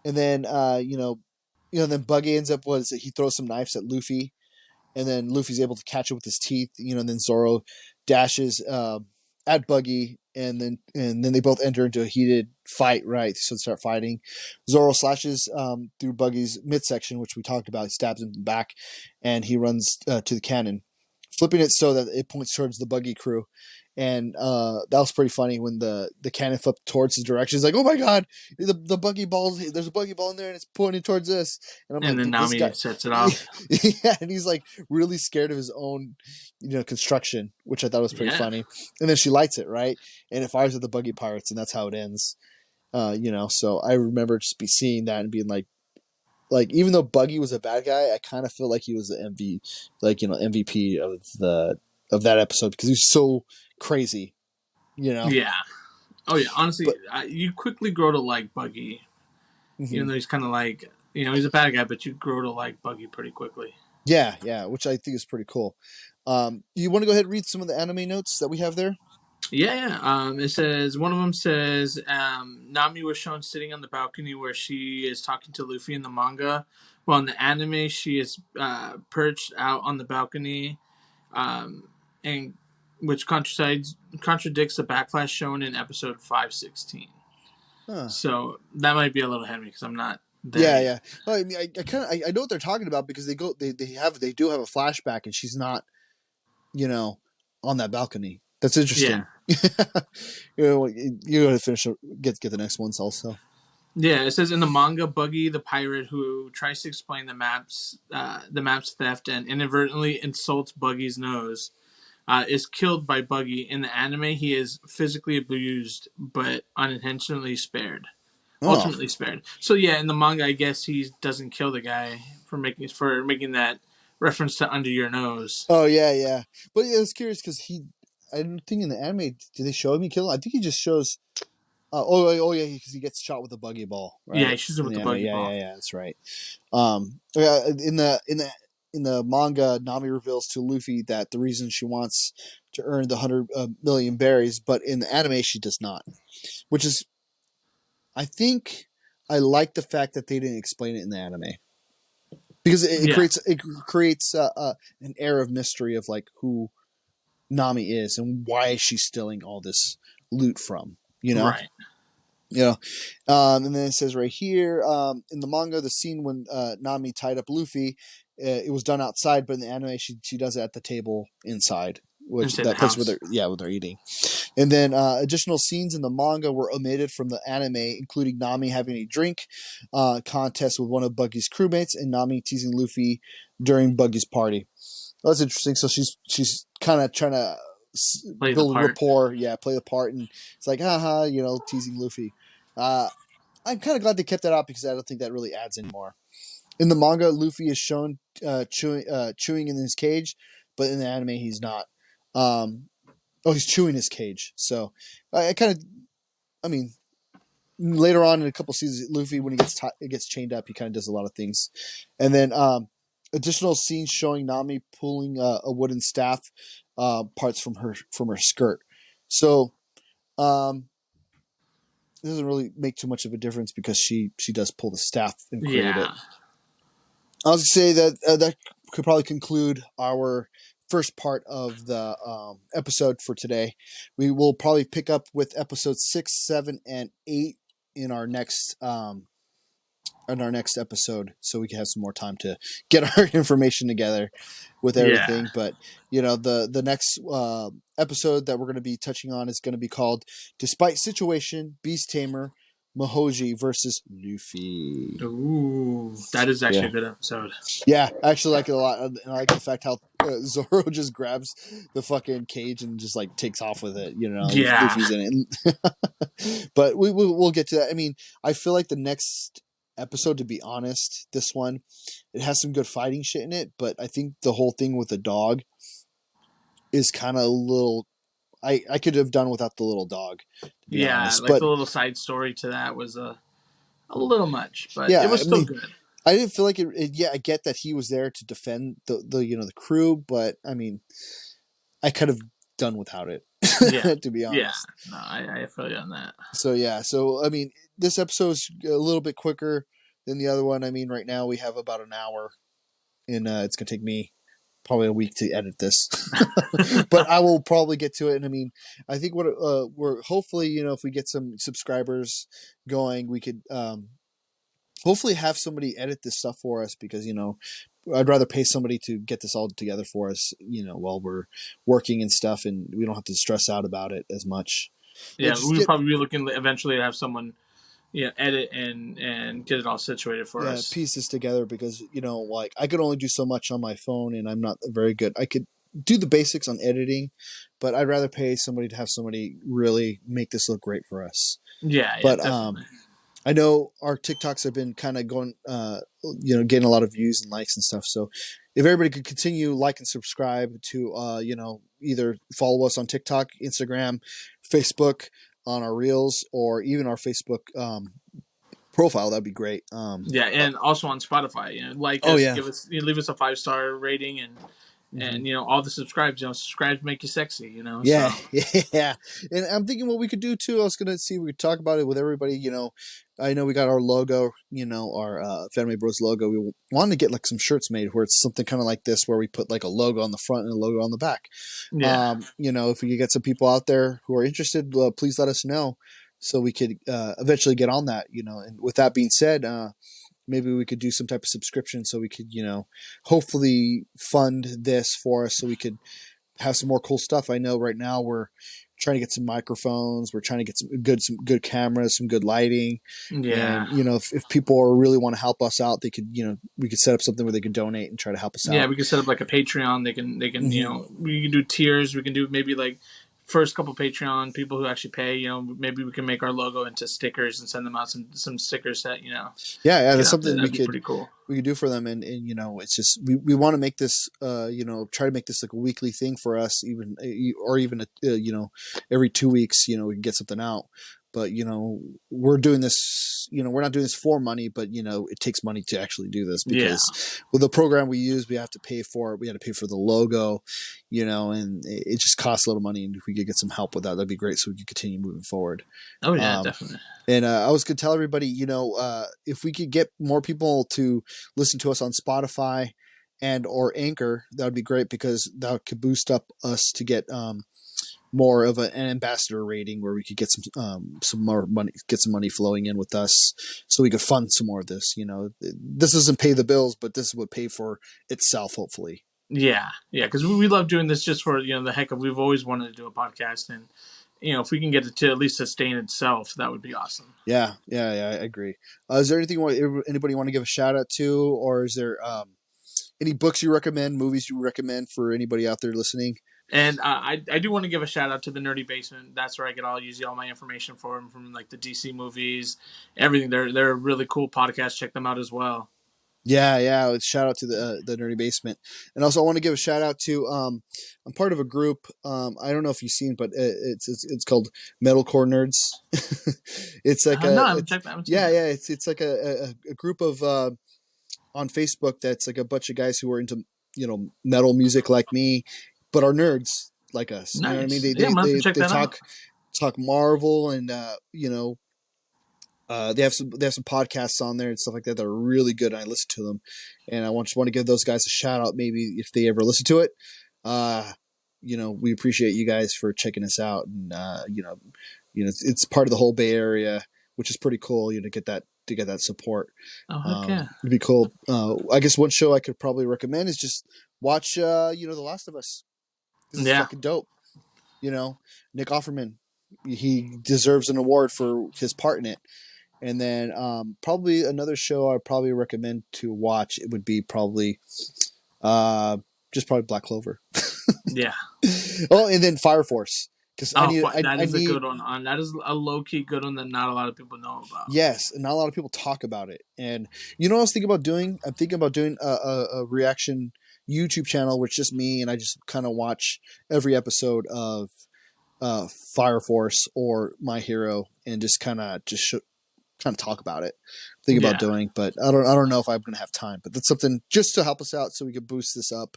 and then then Buggy ends up he throws some knives at Luffy, and then Luffy's able to catch it with his teeth. And then Zoro dashes at Buggy, and then they both enter into a heated fight. Right, so they start fighting. Zoro slashes through Buggy's midsection, which we talked about. He stabs him in the back, and he runs to the cannon, flipping it so that it points towards the Buggy crew. And that was pretty funny when the cannon flipped towards his direction. He's like, "Oh my god, the buggy ball! There's a buggy ball in there, and it's pointing towards us." And I'm And like, then "This Nami guy." sets it off. Yeah, and he's like really scared of his own, construction, which I thought was pretty Yeah. funny. And then she lights it, right, and it fires at the buggy pirates, and that's how it ends. So I remember just seeing that and being like even though Buggy was a bad guy, I kind of feel like he was the MVP of that episode because he was so crazy, you know. Yeah. Oh yeah. Honestly, But you quickly grow to like Buggy, even mhm. though he's kind of like he's a bad guy, but you grow to like Buggy pretty quickly. Yeah, which I think is pretty cool. You want to go ahead and read some of the anime notes that we have there? Yeah, yeah. It says one of them says Nami was shown sitting on the balcony where she is talking to Luffy in the manga, while in the anime she is perched out on the balcony, and which contradicts the backlash shown in episode 516. Huh. So that might be a little heavy because I'm not there Yeah, yet. yeah. Well, I mean, I kind of I know what they're talking about because they do have a flashback and she's not you know on that balcony. That's Yeah, interesting. You gotta finish get the next ones also. yeah. It says in the manga, Buggy, the pirate who tries to explain the map's theft and inadvertently insults Buggy's nose, is killed by Buggy. In the anime, he is physically abused but unintentionally spared. Oh, Ultimately spared. So yeah, in the manga, I guess he doesn't kill the guy for making that reference to under your nose. oh yeah. But yeah, I was curious because I don't think in the anime did they show him he kill him? I think he just shows. Yeah, because he gets shot with a buggy ball, Yeah, he right? shoots him In with the the anime, buggy yeah, ball. that's right. Yeah, in the manga, Nami reveals to Luffy that the reason she wants to earn the 100 million berries, but in the anime she does not. Which is, I think, I like the fact that they didn't explain it in the anime because Yeah, it creates an air of mystery of like who Nami is and why she's stealing all this loot from. You know. right. Yeah. And then it says right here in the manga, the scene when Nami tied up Luffy, it was done outside, but in the anime, she does it at the table inside, which Inside the that place where house. they're eating. And then additional scenes in the manga were omitted from the anime, including Nami having a drink contest with one of Buggy's crewmates and Nami teasing Luffy during Buggy's party. That's interesting. So she's kind of trying to Play the build a part. rapport, yeah, play the part, and it's like, haha, teasing Luffy. Uh, I'm kind of glad they kept that out because I don't think that really adds anymore. In the manga, Luffy is shown chewing in his cage, but in the anime, he's not. He's chewing his cage. So I kind of, I mean, later on in a couple seasons, Luffy when he gets chained up, he kind of does a lot of things, and then additional scenes showing Nami pulling a wooden staff parts from her skirt. So um, it doesn't really make too much of a difference because she does pull the staff and create it. Yeah, I was gonna say that could probably conclude our first part of the episode for today. We will probably pick up with episodes 6, 7, and 8 in our next episode, so we can have some more time to get our information together with yeah. everything. But the next episode that we're going to be touching on is going to be called "Despite Situation: Beast Tamer Mahoji versus Luffy." Ooh, that is actually Yeah, a good episode. yeah, I actually like it a lot. And I like the fact how Zoro just grabs the fucking cage and just like takes off with it. Yeah, Luffy's in it. But we'll get to that. I mean, I feel like the next episode, to be honest, this one, it has some good fighting shit in it, but I think the whole thing with the dog is kind of a little. I could have done without the little dog, to be yeah. honest. Like But the little side story to that was a little much, but it yeah, was I still mean, good. I didn't feel like yeah, I get that he was there to defend the crew, but I mean, I could have done without it, Yeah, to be yeah. honest. No, I feel you on that. So yeah, so I mean, this episode's a little bit quicker than the other one. I mean, right now we have about an hour, and it's gonna take me probably a week to edit this, but I will probably get to it. And I mean, I think what we're hopefully, if we get some subscribers going, we could hopefully have somebody edit this stuff for us, because I'd rather pay somebody to get this all together for us, while we're working and stuff, and we don't have to stress out about it as much. Yeah, Just we'll get probably be looking eventually to have someone, edit and get it all situated for us. piece this together, because like I could only do so much on my phone, and I'm not very good. I could do the basics on editing, but I'd rather pay somebody to have somebody really make this look great for us. Yeah, yeah, But definitely. I know our TikToks have been kind of going, getting a lot of views and likes and stuff. So if everybody could continue like and subscribe to, either follow us on TikTok, Instagram, Facebook, on our reels, or even our Facebook profile, that'd be great. Yeah, and also on Spotify, like Oh us, yeah. give us, leave us a 5-star rating, and Hmm. all the subscribes. Subscribes make you sexy. Yeah, So yeah. And I'm thinking what we could do too. I was gonna see if we could talk about it with everybody. I know we got our logo. Our Phanime Bros logo. We wanted to get like some shirts made where it's something kind of like this, where we put like a logo on the front and a logo on the back. yeah, If we could get some people out there who are interested, please let us know, so we could eventually get on that. And with that being said, maybe we could do some type of subscription, so we could, hopefully fund this for us, so we could have some more cool stuff. I know right now we're trying to get some microphones. We're trying to get some good cameras, some good lighting. yeah, And if people really want to help us out, they could, we could set up something where they could donate and try to help us yeah. out. We can set up like a Patreon. They can Hmm. we can do tiers. We can do maybe like first couple Patreon people who actually pay. Maybe we can make our logo into stickers and send them out some stickers that Yeah, yeah, get that's out there. something we That'd be could pretty cool. we could do for them. And it's just we want to make this try to make this like a weekly thing for us, even or even every 2 weeks, we can get something out. But we're doing this, we're not doing this for money, but it takes money to actually do this, Yeah. because with the program we use, we have to pay for it. We had to pay for the logo, and it just costs a little money. And if we could get some help with that, that'd be great, so we can continue moving forward. Oh yeah, um, definitely. and I was going to tell everybody, if we could get more people to listen to us on Spotify and or Anchor, that would be great, because that could boost up us to get more of an ambassador rating, where we could get some more money, get some money flowing in with us, so we could fund some more of this. This doesn't pay the bills, but this would pay for itself, hopefully. Yeah, yeah, because we love doing this just for the heck of. We've always wanted to do a podcast, and if we can get it to at least sustain itself, that would be awesome. Yeah, yeah, yeah, I agree. Is there anything anybody want to give a shout out to, or is there any books you recommend, movies you recommend for anybody out there listening? And I do want to give a shout out to the Nerdy Basement. That's where I get all my information from like the DC movies, everything. They're a really cool podcast. Check them out as well. Yeah, yeah. Shout out to the Nerdy Basement, and also I want to give a shout out to I'm part of a group. I don't know if you've seen, but it's called Metalcore Nerds. It's like No, a I haven't it's checked. I haven't seen yeah, that. yeah. It's like a group of on Facebook, that's like a bunch of guys who are into metal music like me, but are nerds like us. You know what I mean? Nice. They Yeah, I'm they gonna have to they, check they that out. talk Marvel, and they have some podcasts on there and stuff like that that are really good. And I listen to them, and I just want to give those guys a shout out. Maybe if they ever listen to it, uh, we appreciate you guys for checking us out, and it's part of the whole Bay Area, which is pretty cool. To get that support. Oh heck yeah. It'd be cool. I guess one show I could probably recommend is just watch The Last of Us. This is Yeah. fucking dope. Nick Offerman, he deserves an award for his part in it. And then probably another show I'd probably recommend to watch, it would be probably uh, just probably Black Clover. Yeah. Oh, and then Fire Force, because I Oh, need that I is a need good one. That is a low key good one that not a lot of people know about. yes, and not a lot of people talk about it. And what I was thinking about doing? I'm thinking about doing a reaction YouTube channel, which just me, and I just kind of watch every episode of Fire Force or My Hero, and just kind of talk about it. Think about Yeah. doing, but I don't know if I'm gonna have time. But that's something just to help us out, so we can boost this up,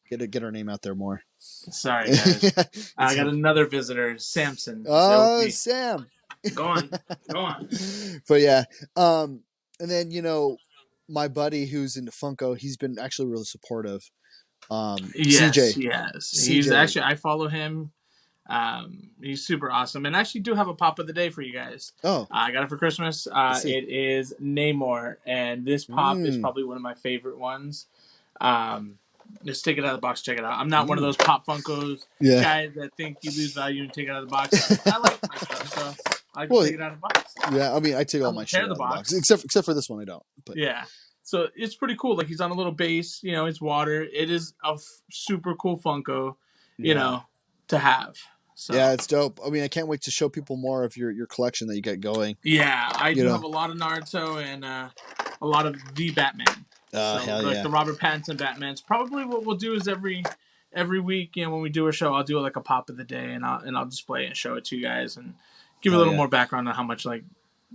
get our name out there more. Sorry guys. I It's got a, another visitor, Samson. That would be Sam. go on. Go on. But yeah, and then my buddy who's into Funko, he's been actually really supportive. Yes, CJ. yes. He's CJ. actually, I follow him. He's super awesome, and I actually do have a pop of the day for you guys. Oh, I got it for Christmas. let's see. It is Namor, and this pop is Mm, probably one of my favorite ones. Um, just take it out of the box, check it out. I'm not one of mm. those pop Funkos Yeah. guys that think you lose value and take it out of the box. I like my stuff, so I like to Well, take it out of the box. yeah. I mean, I take I all my won't shit tear out the of the box, box. except for this one. I don't. But Yeah. So it's pretty cool. Like he's on a little base, it's water. It is a super cool Funko, you yeah, know, to have. yeah, So it's dope. I mean, I can't wait to show people more of your collection that you got going. yeah, I You do have know. a lot of Naruto and a lot of the Batman. So Hell like yeah. the Robert Pattinson Batman's. Probably what we'll do is every week, when we do a show, I'll do like a pop of the day and I'll display it and show it to you guys and give a Hell little yeah. more background on how much like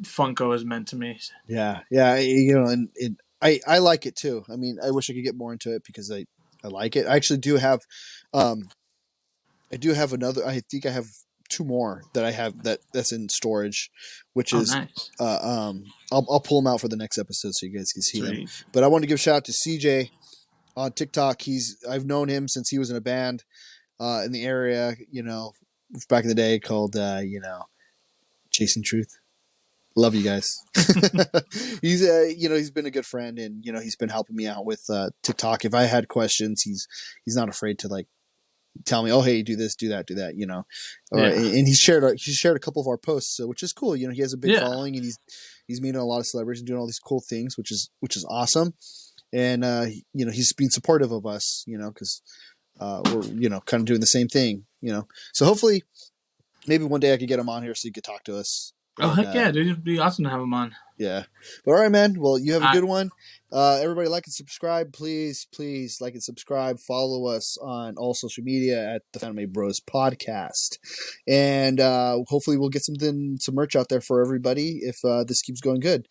Funko is meant to me. Yeah, yeah. And I like it too. I mean, I wish I could get more into it because I like it. I actually do have, um, I do have another. I think I have two more that I have that's in storage, which Oh, is, nice, I'll pull them out for the next episode so you guys can see them. sweet. But I want to give a shout out to CJ on TikTok. I've known him since he was in a band, in the area. Back in the day called, Chasing Truth. Love you guys. He's been a good friend, and he's been helping me out with TikTok. If I had questions, he's not afraid to like tell me, oh hey, do this, do that, do that. Or Yeah, and he's shared a couple of our posts, so, which is cool. He has a big yeah. following, and he's meeting a lot of celebrities and doing all these cool things, which is awesome. And he's been supportive of us, because we're kind of doing the same thing. So hopefully maybe one day I could get him on here so he could talk to us. Oh And heck yeah, dude! It'd be awesome to have him on. yeah. But all right, man. Well, you have a Uh, good one. Everybody like and subscribe. Please, please like and subscribe. Follow us on all social media at the Phanime Bros Podcast. And hopefully we'll get some merch out there for everybody if this keeps going good.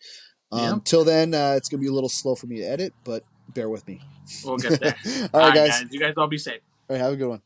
yep, Till then, it's going to be a little slow for me to edit, but bear with me. we'll get there. All All right, right, guys. guys. You guys all be safe. All right, have a good one.